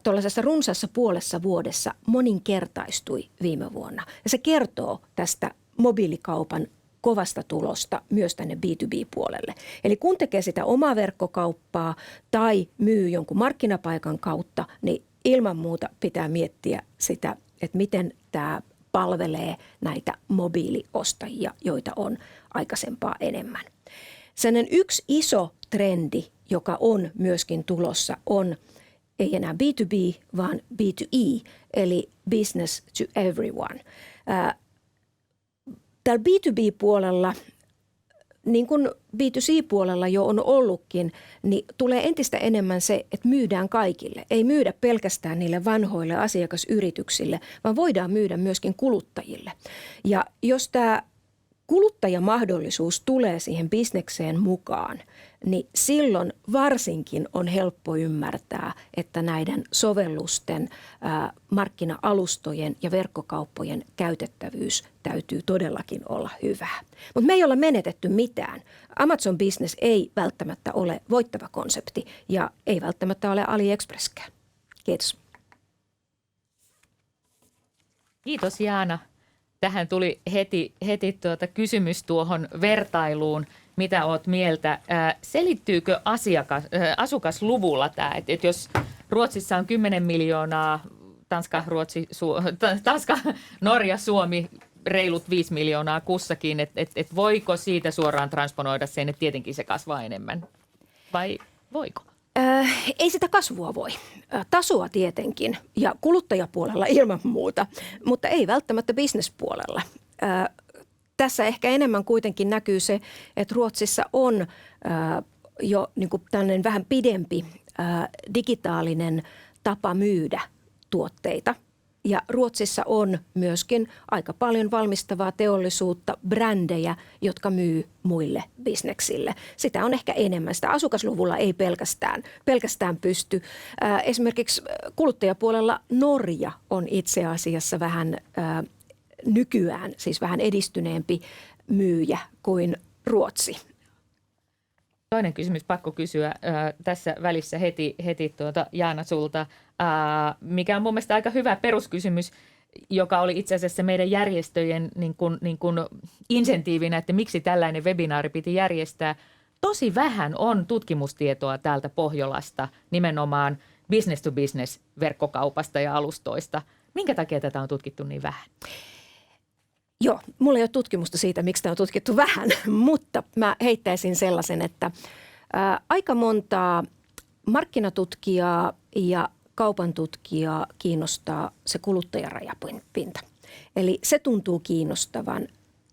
tuollaisessa runsaassa puolessa vuodessa moninkertaistui viime vuonna. Ja se kertoo tästä mobiilikaupan kovasta tulosta myös tänne B2B-puolelle. Eli kun tekee sitä omaa verkkokauppaa tai myy jonkun markkinapaikan kautta, niin ilman muuta pitää miettiä sitä, että miten tämä palvelee näitä mobiiliostajia, joita on aikaisempaa enemmän. Sellainen yksi iso trendi, joka on myöskin tulossa, on ei enää B2B, vaan B2E, eli business to everyone. Täällä B2B-puolella, niin kuin B2C-puolella jo on ollutkin, niin tulee entistä enemmän se, että myydään kaikille. Ei myydä pelkästään niille vanhoille asiakasyrityksille, vaan voidaan myydä myöskin kuluttajille. Ja jos tämä kuluttajamahdollisuus tulee siihen bisnekseen mukaan, niin silloin varsinkin on helppo ymmärtää, että näiden sovellusten, markkina-alustojen ja verkkokauppojen käytettävyys täytyy todellakin olla hyvää. Mutta me ei olla menetetty mitään. Amazon Business ei välttämättä ole voittava konsepti ja ei välttämättä ole AliExpresskään. Kiitos. Kiitos Jaana. Tähän tuli heti kysymys tuohon vertailuun. Mitä olet mieltä? Selittyykö asukasluvulla tämä, että jos Ruotsissa on 10 miljoonaa, Tanska, Norja, Suomi reilut 5 miljoonaa kussakin, että voiko siitä suoraan transponoida sen, että tietenkin se kasvaa enemmän vai voiko? Ei sitä kasvua voi. Tasoa tietenkin ja kuluttajapuolella ilman muuta, mutta ei välttämättä bisnespuolella. Tässä ehkä enemmän kuitenkin näkyy se, että Ruotsissa on jo niin kuin tällainen vähän pidempi digitaalinen tapa myydä tuotteita. Ja Ruotsissa on myöskin aika paljon valmistavaa teollisuutta, brändejä, jotka myy muille bisneksille. Sitä on ehkä enemmän. Sitä asukasluvulla ei pelkästään pysty. Esimerkiksi kuluttajapuolella Norja on itse asiassa vähän nykyään, siis vähän edistyneempi myyjä kuin Ruotsi. Toinen kysymys, pakko kysyä tässä välissä heti Jaana sulta, mikä on mun mielestä aika hyvä peruskysymys, joka oli itse asiassa meidän järjestöjen niin kuin insentiivinä, että miksi tällainen webinaari piti järjestää. Tosi vähän on tutkimustietoa täältä Pohjolasta, nimenomaan business to business verkkokaupasta ja alustoista. Minkä takia tätä on tutkittu niin vähän? Joo, mulla ei ole tutkimusta siitä, miksi tämä on tutkittu vähän, mutta mä heittäisin sellaisen, että aika montaa markkinatutkijaa ja kaupan tutkijaa kiinnostaa se kuluttajarajapinta. Eli se tuntuu kiinnostavan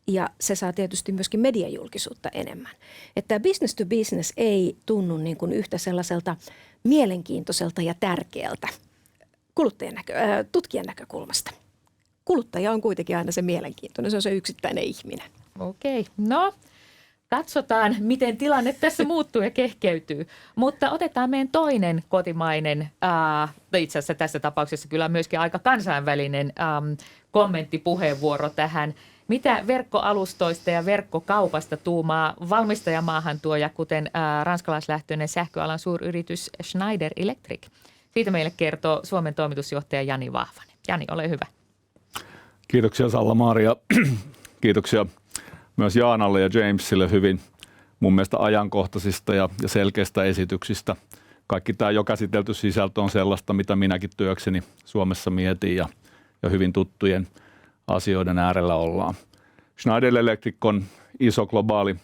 ja se saa tietysti myöskin mediajulkisuutta enemmän. Että business to business ei tunnu niin kuin yhtä sellaiselta mielenkiintoiselta ja tärkeältä tutkijan näkökulmasta. Kuluttaja on kuitenkin aina se mielenkiintoinen, se on se yksittäinen ihminen. Okei, no katsotaan, miten tilanne tässä muuttuu ja kehkeytyy. Mutta otetaan meidän toinen kotimainen, itse asiassa tässä tapauksessa kyllä myöskin aika kansainvälinen kommenttipuheenvuoro tähän. Mitä verkkoalustoista ja verkkokaupasta tuumaa valmistajamaahantuoja, kuten ranskalaislähtöinen sähköalan suuryritys Schneider Electric? Siitä meille kertoo Suomen toimitusjohtaja Jani Vahvanen. Jani, ole hyvä. Kiitoksia Salla-Maria. Kiitoksia myös Jaanalle ja Jamesille hyvin mun mielestä ajankohtaisista ja selkeistä esityksistä. Kaikki tämä jo käsitelty sisältö on sellaista, mitä minäkin työkseni Suomessa mietin ja hyvin tuttujen asioiden äärellä ollaan. Schneider Electric on iso globaali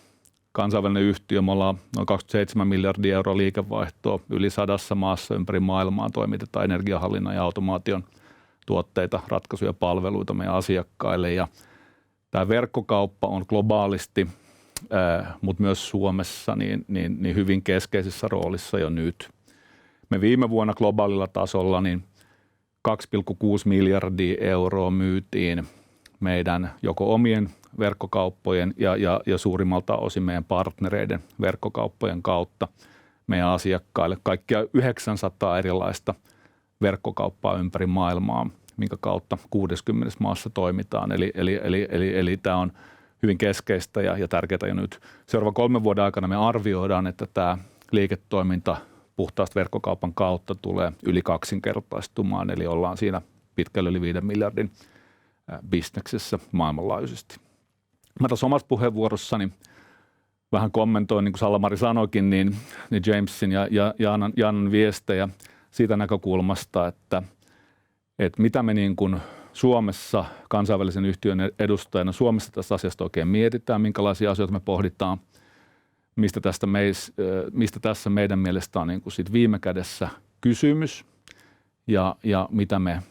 kansainvälinen yhtiö. Me ollaan noin 27 miljardia euroa liikevaihtoa yli 100 maassa ympäri maailmaa. Toimitetaan energiahallinnan ja automaation tuotteita, ratkaisuja ja palveluita meidän asiakkaille. Ja tämä verkkokauppa on globaalisti, mutta myös Suomessa niin hyvin keskeisessä roolissa jo nyt. Me viime vuonna globaalilla tasolla niin 2,6 miljardia euroa myytiin meidän joko omien verkkokauppojen ja suurimmalta osin meidän partnereiden verkkokauppojen kautta meidän asiakkaille. Kaikkia 900 erilaista verkkokauppaa ympäri maailmaa, minkä kautta 60 maassa toimitaan. Eli tämä on hyvin keskeistä ja tärkeää jo nyt. Seuraavan 3 vuoden aikana me arvioidaan, että tämä liiketoiminta puhtaasta verkkokaupan kautta tulee yli 2-kertaistumaan, eli ollaan siinä pitkälle yli 5 miljardin bisneksessä maailmanlaajuisesti. Mä tässä omassa puheenvuorossani vähän kommentoin, niin kuin Salla-Mari sanoikin, niin Jamesin ja Jaanan viestejä siitä näkökulmasta, että mitä me niin kuin Suomessa kansainvälisen yhtiön edustajana Suomessa tästä asiasta oikein mietitään, minkälaisia asioita me pohditaan, mistä tässä meidän mielestä on niin kuin sit viime kädessä kysymys ja mitä me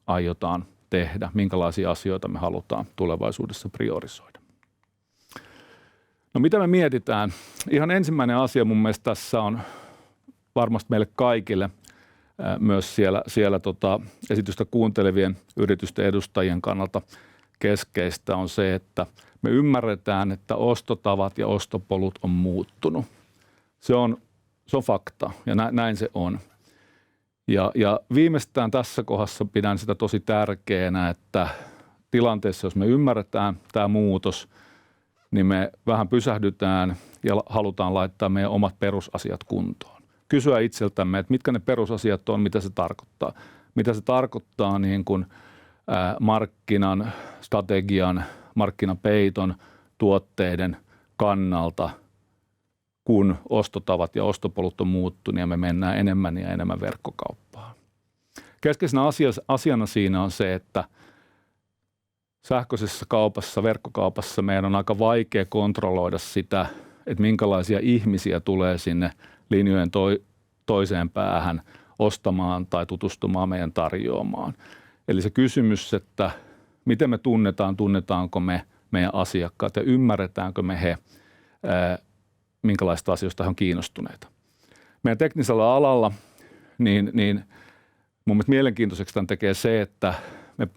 aiotaan tehdä, minkälaisia asioita me halutaan tulevaisuudessa priorisoida. No mitä me mietitään? Ihan ensimmäinen asia mun mielestä tässä on varmasti meille kaikille, myös siellä esitystä kuuntelevien yritysten edustajien kannalta keskeistä on se, että me ymmärretään, että ostotavat ja ostopolut on muuttunut. Se on fakta ja näin se on. Ja viimeistään tässä kohdassa pidän sitä tosi tärkeänä, että tilanteessa, jos me ymmärretään tämä muutos, niin me vähän pysähdytään ja halutaan laittaa meidän omat perusasiat kuntoon. Kysyä itseltämme, että mitkä ne perusasiat on, mitä se tarkoittaa. Mitä se tarkoittaa niin kuin markkinan, strategian, markkinapeiton, tuotteiden kannalta, kun ostotavat ja ostopolut on muuttunut ja me mennään enemmän ja enemmän verkkokauppaan. Keskeisenä asiana siinä on se, että sähköisessä kaupassa, verkkokaupassa meidän on aika vaikea kontrolloida sitä, että minkälaisia ihmisiä tulee sinne linjojen toiseen päähän ostamaan tai tutustumaan meidän tarjoamaan. Eli se kysymys, että miten me tunnetaanko me meidän asiakkaat ja ymmärretäänkö me he, minkälaista asioista he on kiinnostuneita. Meidän teknisellä alalla niin mun mielestä mielenkiintoiseksi tämän tekee se, että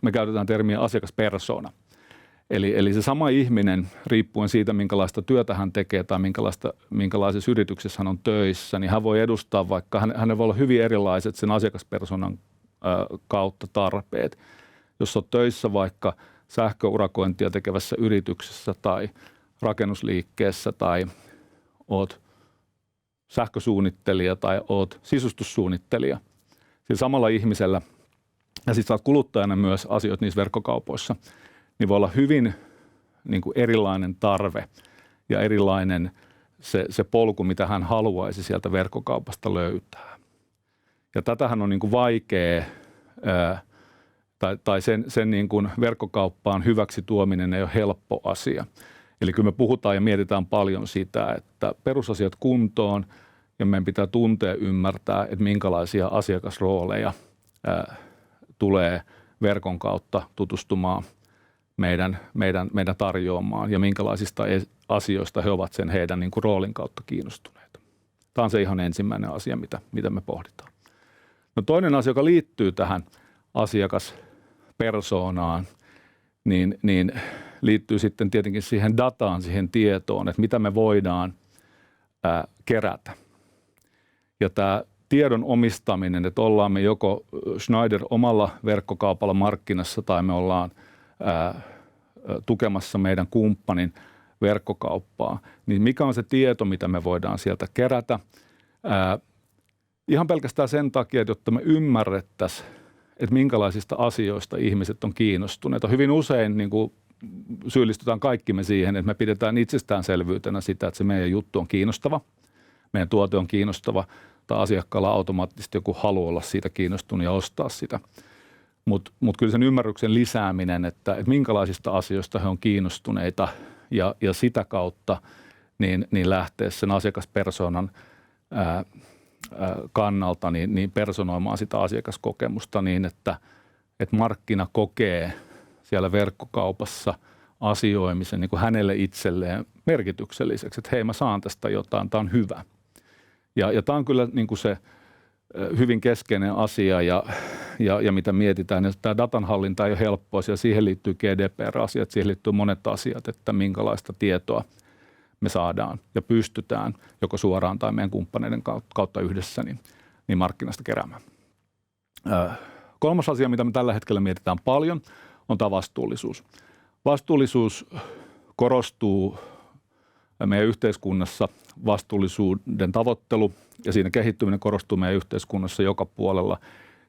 me käytetään termiä asiakaspersona. Eli se sama ihminen, riippuen siitä, minkälaista työtä hän tekee tai minkälaisessa yrityksessä hän on töissä, niin hän voi edustaa vaikka, hänellä voi olla hyvin erilaiset sen asiakaspersonan kautta tarpeet. Jos olet töissä vaikka sähköurakointia tekevässä yrityksessä tai rakennusliikkeessä tai olet sähkösuunnittelija tai olet sisustussuunnittelija, sillä samalla ihmisellä, ja sitten olet kuluttajana myös asioita niissä verkkokaupoissa, niin voi olla hyvin niin kuin erilainen tarve ja erilainen se polku, mitä hän haluaisi sieltä verkkokaupasta löytää. Ja tätähän on niin kuin vaikea, tai sen niin kuin verkkokauppaan hyväksi tuominen ei ole helppo asia. Eli kyllä me puhutaan ja mietitään paljon sitä, että perusasiat kuntoon ja meidän pitää tuntea ja ymmärtää, että minkälaisia asiakasrooleja tulee verkon kautta tutustumaan meidän tarjoamaan ja minkälaisista asioista he ovat sen heidän niin kuin roolin kautta kiinnostuneita. Tämä on se ihan ensimmäinen asia, mitä me pohditaan. No toinen asia, joka liittyy tähän asiakaspersoonaan, niin liittyy sitten tietenkin siihen dataan, siihen tietoon, että mitä me voidaan kerätä. Ja tämä tiedon omistaminen, että ollaan me joko Schneider omalla verkkokaupalla markkinassa tai me ollaan tukemassa meidän kumppanin verkkokauppaa, niin mikä on se tieto, mitä me voidaan sieltä kerätä? Ihan pelkästään sen takia, että jotta me ymmärrettäisiin, että minkälaisista asioista ihmiset on kiinnostuneita. Hyvin usein niin kuin syyllistytään kaikki me siihen, että me pidetään itsestäänselvyytenä sitä, että se meidän juttu on kiinnostava, meidän tuote on kiinnostava, tai asiakkaalla automaattisesti joku haluaa olla siitä kiinnostunut ja ostaa sitä. Mutta kyllä sen ymmärryksen lisääminen, että minkälaisista asioista he on kiinnostuneita ja sitä kautta niin lähteä sen asiakaspersonan kannalta niin personoimaan sitä asiakaskokemusta niin, että markkina kokee siellä verkkokaupassa asioimisen niin kuin hänelle itselleen merkitykselliseksi, että hei, mä saan tästä jotain, tämä on hyvä. Ja tämä on kyllä niin kuin se hyvin keskeinen asia ja mitä mietitään. Ja tämä datanhallinta ei ole helppoa, ja siihen liittyy GDPR-asiat, siihen liittyy monet asiat, että minkälaista tietoa me saadaan ja pystytään joko suoraan tai meidän kumppaneiden kautta yhdessä niin markkinasta keräämään. Kolmas asia, mitä me tällä hetkellä mietitään paljon, on tämä vastuullisuus. Vastuullisuus korostuu meidän yhteiskunnassa, vastuullisuuden tavoittelu ja siinä kehittyminen korostuu meidän yhteiskunnassa joka puolella.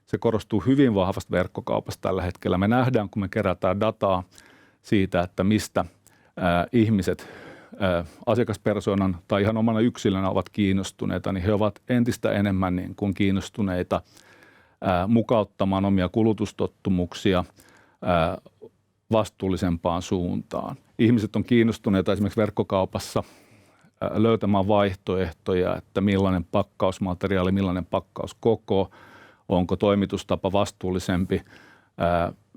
Se korostuu hyvin vahvasti verkkokaupassa tällä hetkellä. Me nähdään, kun me kerätään dataa siitä, että mistä ihmiset asiakaspersonan tai ihan omana yksilönä ovat kiinnostuneita, niin he ovat entistä enemmän niin kuin kiinnostuneita mukauttamaan omia kulutustottumuksia vastuullisempaan suuntaan. Ihmiset on kiinnostuneita esimerkiksi verkkokaupassa löytämään vaihtoehtoja, että millainen pakkausmateriaali, millainen pakkauskoko, onko toimitustapa vastuullisempi,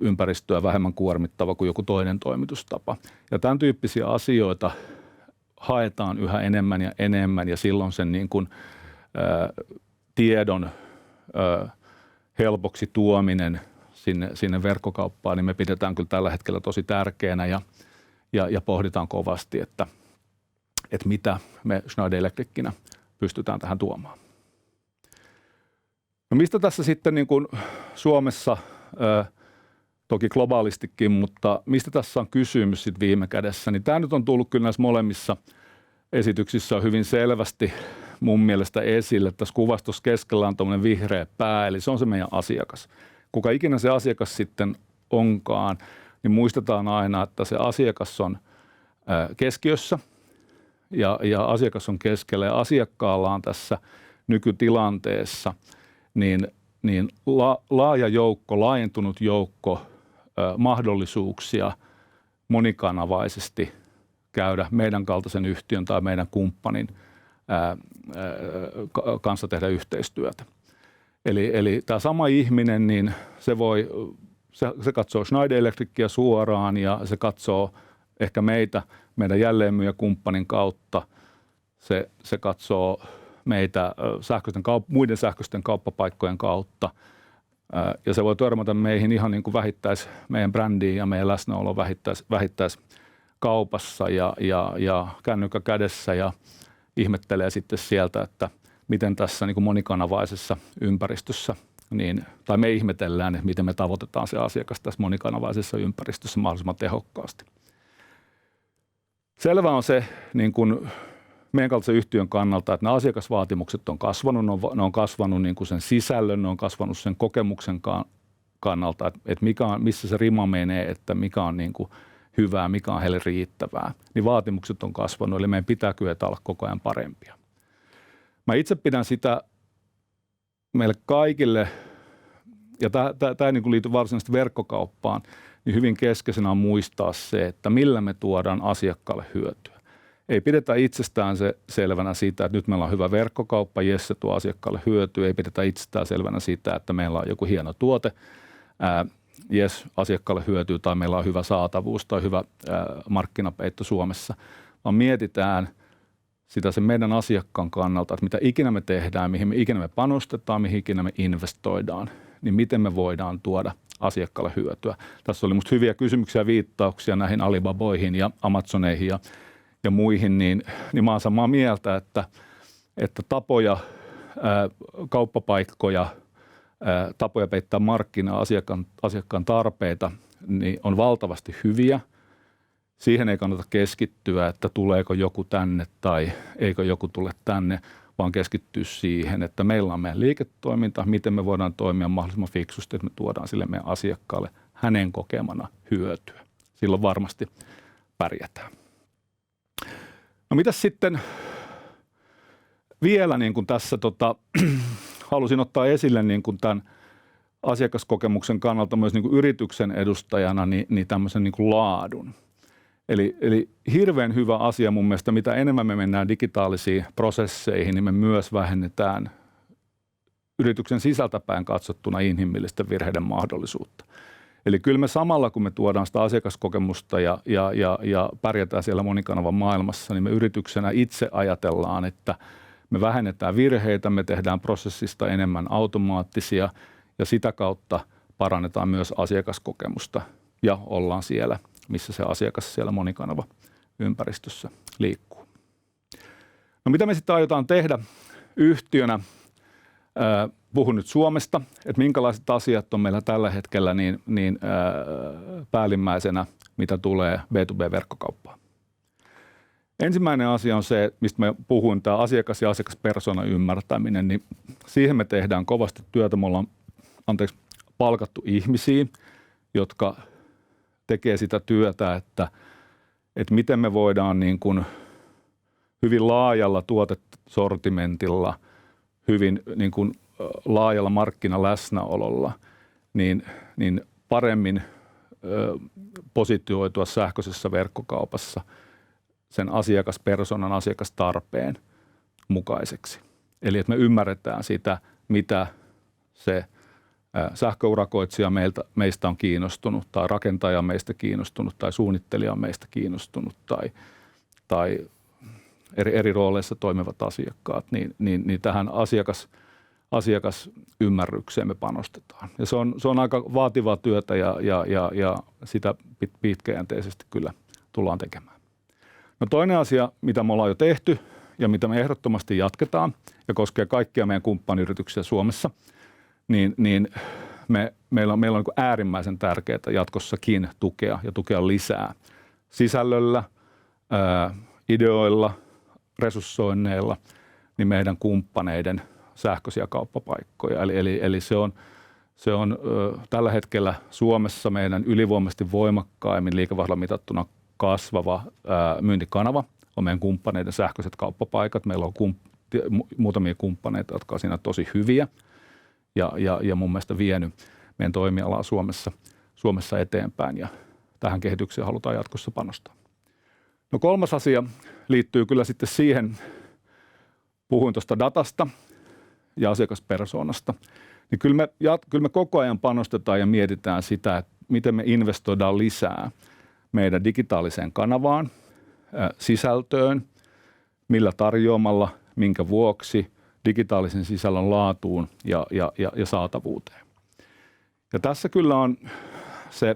ympäristöä vähemmän kuormittava kuin joku toinen toimitustapa. Ja tämän tyyppisiä asioita haetaan yhä enemmän ja silloin sen niin kuin, tiedon helpoksi tuominen sinne verkkokauppaan, niin me pidetään kyllä tällä hetkellä tosi tärkeänä ja pohditaan kovasti, että mitä me Schneider Electricina pystytään tähän tuomaan. No mistä tässä sitten niin kuin Suomessa, toki globaalistikin, mutta mistä tässä on kysymys sitten viime kädessä, niin tämä nyt on tullut kyllä näissä molemmissa esityksissä hyvin selvästi mun mielestä esille. Tässä kuvastossa keskellä on tuommoinen vihreä pää, eli se on se meidän asiakas. Kuka ikinä se asiakas sitten onkaan, niin muistetaan aina, että se asiakas on keskiössä ja asiakas on keskellä ja asiakkaalla on tässä nykytilanteessa niin laaja joukko, laajentunut joukko mahdollisuuksia monikanavaisesti käydä meidän kaltaisen yhtiön tai meidän kumppanin kanssa tehdä yhteistyötä. Eli tämä sama ihminen, niin se katsoo Schneider Electricia suoraan ja se katsoo ehkä meidän jälleenmyyjäkumppanin kautta. Se katsoo meitä muiden sähköisten kauppapaikkojen kautta. Ja se voi törmätä meihin ihan niin kuin meidän brändiin ja meidän läsnäolo vähittäiskaupassa ja kännykkä kädessä ja ihmettelee sitten sieltä, että miten tässä niin kuin monikanavaisessa ympäristössä, tai me ihmetellään, että miten me tavoitetaan se asiakas tässä monikanavaisessa ympäristössä mahdollisimman tehokkaasti. Selvä on se niin kuin meidän kaltaisen yhtiön kannalta, että nämä asiakasvaatimukset on kasvanut, ne on kasvanut niin kuin sen sisällön, ne on kasvanut sen kokemuksen kannalta, että missä se rima menee, että mikä on niin kuin hyvää, mikä on heille riittävää. Niin vaatimukset on kasvanut, eli meidän pitää kyetä olla koko ajan parempia. Mä itse pidän sitä meille kaikille, ja tämä ei niin kuin liity varsinaisesti verkkokauppaan, niin hyvin keskeisenä on muistaa se, että millä me tuodaan asiakkaalle hyötyä. Ei pidetä itsestään selvänä siitä, että nyt meillä on hyvä verkkokauppa, jes, se tuo asiakkaalle hyötyä. Ei pidetä itsestään selvänä siitä, että meillä on joku hieno tuote, jes, asiakkaalle hyötyy, tai meillä on hyvä saatavuus tai hyvä markkinapeitto Suomessa, vaan mietitään sitä sen meidän asiakkaan kannalta, että mitä ikinä me tehdään, mihin me ikinä me panostetaan, mihin ikinä me investoidaan, niin miten me voidaan tuoda asiakkaalle hyötyä. Tässä oli musta hyviä kysymyksiä ja viittauksia näihin Alibaboihin ja Amazoneihin ja muihin, niin mä oon samaa mieltä, että tapoja, kauppapaikkoja, tapoja peittää markkinaa, asiakkaan tarpeita, niin on valtavasti hyviä. Siihen ei kannata keskittyä, että tuleeko joku tänne tai eikö joku tule tänne, vaan keskittyä siihen, että meillä on meidän liiketoiminta, miten me voidaan toimia mahdollisimman fiksusti, että me tuodaan sille meidän asiakkaalle hänen kokemana hyötyä. Silloin varmasti pärjätään. No mitäs sitten vielä niin kuin tässä halusin ottaa esille niin kuin tämän asiakaskokemuksen kannalta myös niin kuin yrityksen edustajana niin tämmöisen niin kuin laadun. Eli hirveän hyvä asia mun mielestä, mitä enemmän me mennään digitaalisiin prosesseihin, niin me myös vähennetään yrityksen sisältäpäin katsottuna inhimillisten virheiden mahdollisuutta. Eli kyllä me samalla, kun me tuodaan sitä asiakaskokemusta ja pärjätään siellä monikanavan maailmassa, niin me yrityksenä itse ajatellaan, että me vähennetään virheitä, me tehdään prosessista enemmän automaattisia ja sitä kautta parannetaan myös asiakaskokemusta ja ollaan siellä, missä se asiakas siellä monikanava ympäristössä liikkuu. No mitä me sitten aiotaan tehdä yhtiönä? Puhun nyt Suomesta, että minkälaiset asiat on meillä tällä hetkellä päällimmäisenä, mitä tulee B2B-verkkokauppaan. Ensimmäinen asia on se, mistä mä puhuin, tämä asiakas- ja asiakaspersonan ymmärtäminen, niin siihen me tehdään kovasti työtä. Me ollaan palkattu ihmisiä, jotka tekee sitä työtä, että miten me voidaan niin kuin hyvin laajalla tuotesortimentilla, hyvin niin kuin laajalla markkinaläsnäololla, niin paremmin positioitua sähköisessä verkkokaupassa sen asiakaspersonan, asiakastarpeen mukaiseksi. Eli että me ymmärretään sitä, mitä se sähköurakoitsija meistä on kiinnostunut, tai rakentaja on meistä kiinnostunut, tai suunnittelija on meistä kiinnostunut, tai eri rooleissa toimivat asiakkaat, niin tähän asiakasymmärrykseen me panostetaan. Ja se on aika vaativaa työtä ja sitä pitkäjänteisesti kyllä tullaan tekemään. No toinen asia, mitä me ollaan jo tehty ja mitä me ehdottomasti jatketaan ja koskee kaikkia meidän kumppaniyrityksiä Suomessa, niin meillä on niin kuin äärimmäisen tärkeää jatkossakin tukea lisää sisällöllä, ideoilla, resurssoinneilla niin meidän kumppaneiden sähköisiä kauppapaikkoja. Eli se on tällä hetkellä Suomessa meidän ylivoimaisesti voimakkaimmin liikevaihdolla mitattuna kasvava myyntikanava on meidän kumppaneiden sähköiset kauppapaikat. Meillä on muutamia kumppaneita, jotka on siinä tosi hyviä ja mun mielestä vienyt meidän toimialaa Suomessa eteenpäin. Ja tähän kehitykseen halutaan jatkossa panostaa. No kolmas asia liittyy kyllä sitten siihen, puhuin tuosta datasta ja asiakaspersoonasta, niin kyllä me koko ajan panostetaan ja mietitään sitä, että miten me investoidaan lisää meidän digitaaliseen kanavaan, sisältöön, millä tarjoamalla, minkä vuoksi, digitaalisen sisällön laatuun ja saatavuuteen. Ja tässä kyllä on se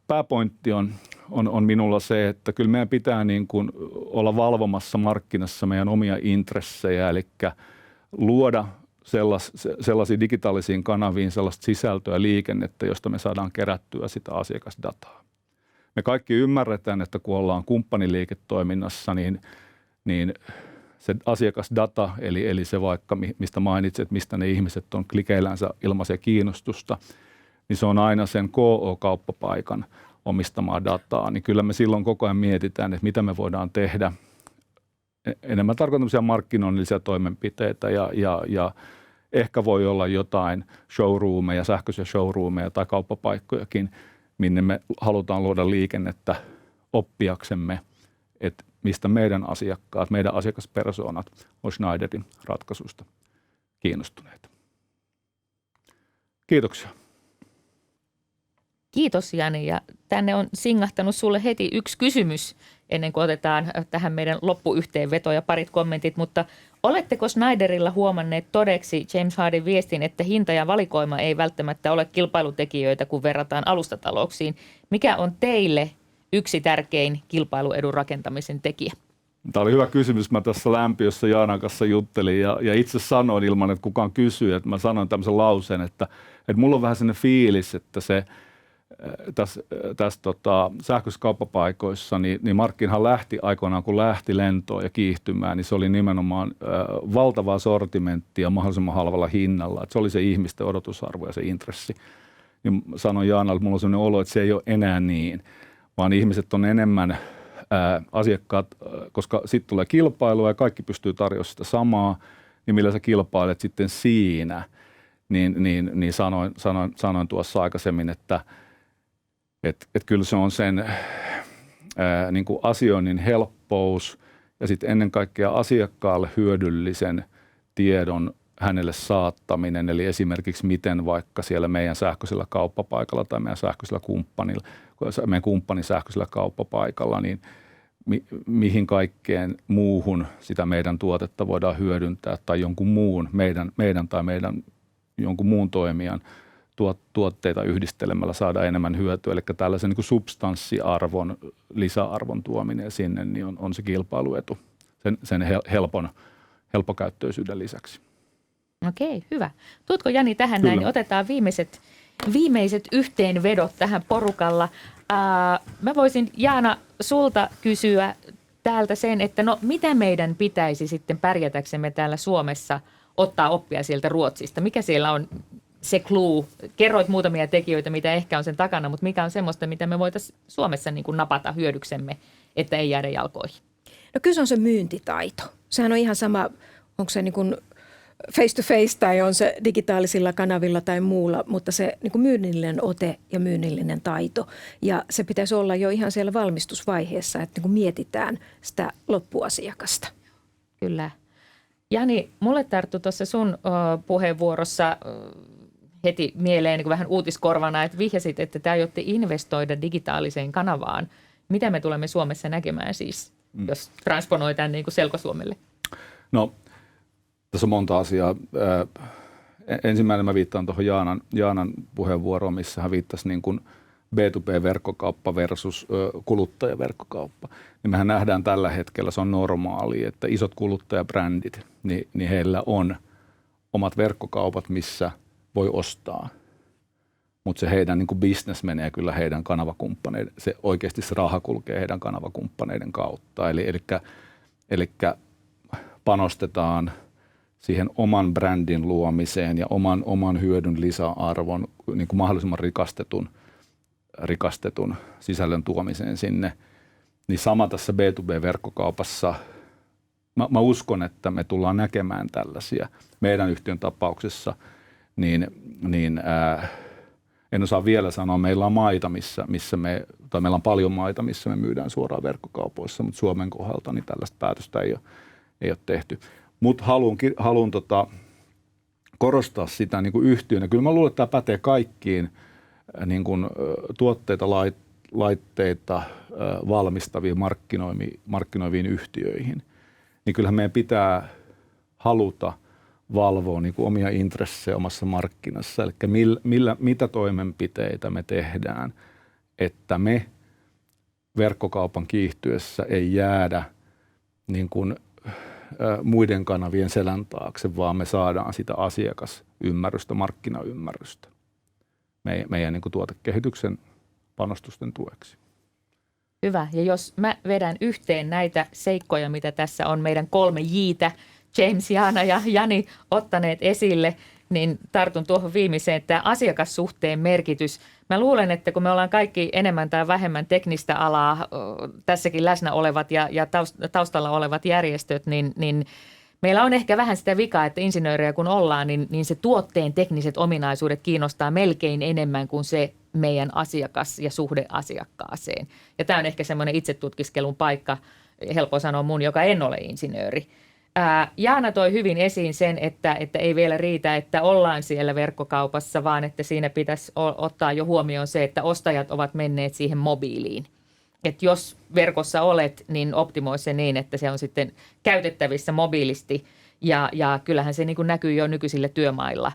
pääpointti on minulla se, että kyllä meidän pitää niin kuin olla valvomassa markkinassa meidän omia intressejä, eli luoda sellaisiin digitaalisiin kanaviin sellaista sisältöä ja liikennettä, josta me saadaan kerättyä sitä asiakasdataa. Me kaikki ymmärretään, että kun ollaan kumppaniliiketoiminnassa, niin se asiakasdata, eli se vaikka, mistä mainitset, mistä ne ihmiset on klikeillänsä ilmaisia kiinnostusta, niin se on aina sen KO-kauppapaikan omistamaa dataa. Niin kyllä me silloin koko ajan mietitään, että mitä me voidaan tehdä. Enemmän tarkoitamisia markkinoinnillisia toimenpiteitä ja ehkä voi olla jotain showroomeja, sähköisiä showroomeja tai kauppapaikkojakin, minne me halutaan luoda liikennettä oppiaksemme, että mistä meidän asiakkaat, meidän asiakaspersoonat on Schneiderin ratkaisusta kiinnostuneita. Kiitoksia. Kiitos Jani, ja tänne on singahtanut sulle heti yksi kysymys ennen kuin otetaan tähän meidän loppuyhteenveto ja parit kommentit, mutta oletteko Schneiderilla huomanneet todeksi James Hardyn viestin, että hinta ja valikoima ei välttämättä ole kilpailutekijöitä, kun verrataan alustatalouksiin? Mikä on teille yksi tärkein kilpailuedun rakentamisen tekijä? Tämä oli hyvä kysymys. Mä tässä lämpiössä Jaanan kanssa juttelin ja itse sanoin ilman, että kukaan kysyi, että mä sanoin tämmöisen lauseen, että mulla on vähän sellainen fiilis, että se tässä sähköisissä kauppapaikoissa, niin markkinahan lähti aikoinaan, kun lähti lentoon ja kiihtymään, niin se oli nimenomaan valtavaa sortimenttia mahdollisimman halvalla hinnalla. Että se oli se ihmisten odotusarvo ja se intressi. Niin sanoin Jaanalle, että mulla on sellainen olo, että se ei ole enää niin, vaan ihmiset on enemmän asiakkaat, koska sitten tulee kilpailua ja kaikki pystyy tarjoamaan sitä samaa, niin millä sä kilpailet sitten siinä, niin sanoin tuossa aikaisemmin, että kyllä se on sen niin kuin asioinnin helppous ja sitten ennen kaikkea asiakkaalle hyödyllisen tiedon hänelle saattaminen, eli esimerkiksi miten vaikka siellä meidän sähköisellä kauppapaikalla tai meidän kumppanin sähköisellä kauppapaikalla, niin mihin kaikkeen muuhun sitä meidän tuotetta voidaan hyödyntää tai jonkun muun meidän tai meidän jonkun muun toimijan tuotteita yhdistelemällä saada enemmän hyötyä. Eli tällaisen niin kuin substanssiarvon, lisäarvon tuominen sinne niin on se kilpailuetu sen helppokäyttöisyyden lisäksi. Okei, hyvä. Tuutko Jani tähän Kyllä. näin, niin otetaan viimeiset yhteenvedot tähän porukalla. Mä voisin Jaana sulta kysyä täältä sen, että no mitä meidän pitäisi sitten pärjätäksemme täällä Suomessa ottaa oppia sieltä Ruotsista? Mikä siellä on se clue? Kerroit muutamia tekijöitä, mitä ehkä on sen takana, mutta mikä on semmoista, mitä me voitaisiin Suomessa niin kuin napata hyödyksemme, että ei jäädä jalkoihin? No kyllä se on se myyntitaito. Sehän on ihan sama, onko se niin kuin face to face tai on se digitaalisilla kanavilla tai muulla, mutta se niin kuin myynnillinen ote ja myynnillinen taito. Ja se pitäisi olla jo ihan siellä valmistusvaiheessa, että niin kuin mietitään sitä loppuasiakasta. Kyllä. Jani, mulle tarttui tuossa sun puheenvuorossa heti mieleen niin kuin vähän uutiskorvana, että vihjasit, että te aiotte investoida digitaaliseen kanavaan. Mitä me tulemme Suomessa näkemään siis, jos transponoi tämän niin kuin selkosuomelle? No, tässä on monta asiaa. Ensimmäinen mä viittaan tuohon Jaanan puheenvuoroon, missä hän viittasi niin kuin B2B-verkkokauppa versus kuluttajaverkkokauppa. Niin mehän nähdään tällä hetkellä, se on normaali, että isot kuluttajabrändit, niin heillä on omat verkkokaupat, missä voi ostaa. Mutta se heidän niin kuin business menee kyllä heidän kanavakumppaneiden, se oikeasti se raha kulkee heidän kanavakumppaneiden kautta. Eli panostetaan siihen oman brändin luomiseen ja oman hyödyn lisäarvon niin kuin mahdollisimman rikastetun sisällön tuomiseen sinne. Niin sama tässä B2B-verkkokaupassa. Mä uskon, että me tullaan näkemään tällaisia. Meidän yhtiön tapauksessa niin En osaa vielä sanoa, meillä on maita, meillä on paljon maita, missä me myydään suoraan verkkokaupoissa, mutta Suomen kohdalta niin tällaista päätöstä ei ole tehty. Mutta haluan korostaa sitä niin kuin yhtiönä. Kyllä mä luulen, että tämä pätee kaikkiin niin kuin tuotteita, laitteita valmistaviin, markkinoiviin yhtiöihin. Niin kyllähän meidän pitää haluta valvoa niin kuin omia intressejä omassa markkinassa. Eli mitä toimenpiteitä me tehdään, että me verkkokaupan kiihtyessä ei jäädä niin kuin muiden kanavien selän taakse, vaan me saadaan sitä asiakasymmärrystä, markkinaymmärrystä meidän niin kuin tuotekehityksen panostusten tueksi. Hyvä. Ja jos mä vedän yhteen näitä seikkoja, mitä tässä on meidän 3 J:tä, James, Jaana ja Jani ottaneet esille, niin tartun tuohon viimeiseen, että asiakassuhteen merkitys. Mä luulen, että kun me ollaan kaikki enemmän tai vähemmän teknistä alaa, tässäkin läsnä olevat ja taustalla olevat järjestöt, niin meillä on ehkä vähän sitä vikaa, että insinöörejä kun ollaan, niin se tuotteen tekniset ominaisuudet kiinnostaa melkein enemmän kuin se meidän asiakas ja suhde asiakkaaseen. Ja tämä on ehkä semmoinen itsetutkiskelun paikka, helppo sanoa mun, joka en ole insinööri. Jaana toi hyvin esiin sen, että ei vielä riitä, että ollaan siellä verkkokaupassa, vaan että siinä pitäisi ottaa jo huomioon se, että ostajat ovat menneet siihen mobiiliin. Että jos verkossa olet, niin optimoi se niin, että se on sitten käytettävissä mobiilisti ja kyllähän se niin kuin näkyy jo nykyisillä työmailla.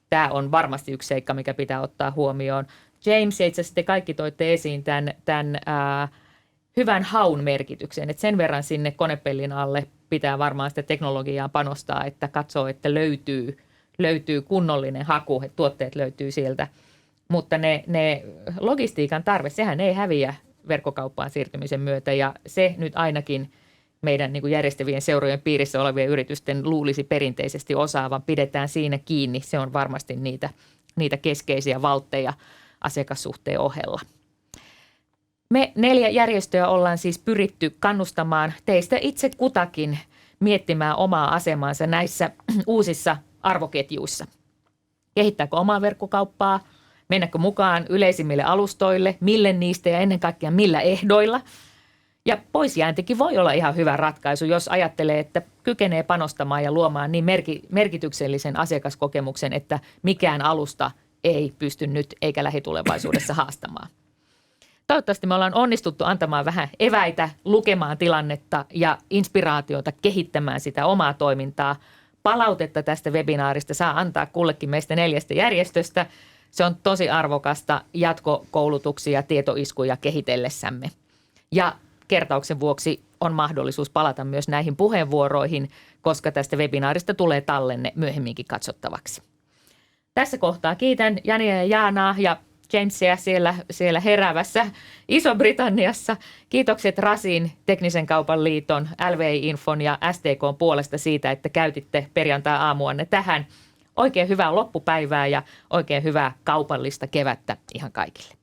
Tämä on varmasti yksi seikka, mikä pitää ottaa huomioon. James ja itse asiassa te kaikki toitte esiin tämän hyvän haun merkityksen, että sen verran sinne konepellin alle pitää varmaan sitä teknologiaa panostaa, että katsoo, että löytyy kunnollinen haku, että tuotteet löytyy sieltä. Mutta ne logistiikan tarve, sehän ei häviä verkkokauppaan siirtymisen myötä ja se nyt ainakin meidän niin kuin järjestävien seurojen piirissä olevien yritysten luulisi perinteisesti osaavan. Pidetään siinä kiinni, se on varmasti niitä keskeisiä valtteja asiakassuhteen ohella. Me 4 järjestöä ollaan siis pyritty kannustamaan teistä itse kutakin miettimään omaa asemaansa näissä uusissa arvoketjuissa. Kehittääkö omaa verkkokauppaa? Mennäkö mukaan yleisimmille alustoille? Mille niistä ja ennen kaikkea millä ehdoilla? Ja poisjääntikin voi olla ihan hyvä ratkaisu, jos ajattelee, että kykenee panostamaan ja luomaan niin merkityksellisen asiakaskokemuksen, että mikään alusta ei pysty nyt eikä lähitulevaisuudessa haastamaan. Toivottavasti me ollaan onnistuttu antamaan vähän eväitä, lukemaan tilannetta ja inspiraatiota kehittämään sitä omaa toimintaa. Palautetta tästä webinaarista saa antaa kullekin meistä 4 järjestöstä. Se on tosi arvokasta jatkokoulutuksia ja tietoiskuja kehitellessämme. Ja kertauksen vuoksi on mahdollisuus palata myös näihin puheenvuoroihin, koska tästä webinaarista tulee tallenne myöhemminkin katsottavaksi. Tässä kohtaa kiitän Jania ja Jaanaa ja Jamesia siellä heräävässä Iso-Britanniassa. Kiitokset Rasin, Teknisen kaupan liiton, LVI-infon ja STK:n puolesta siitä, että käytitte perjantai-aamuanne tähän. Oikein hyvää loppupäivää ja oikein hyvää kaupallista kevättä ihan kaikille.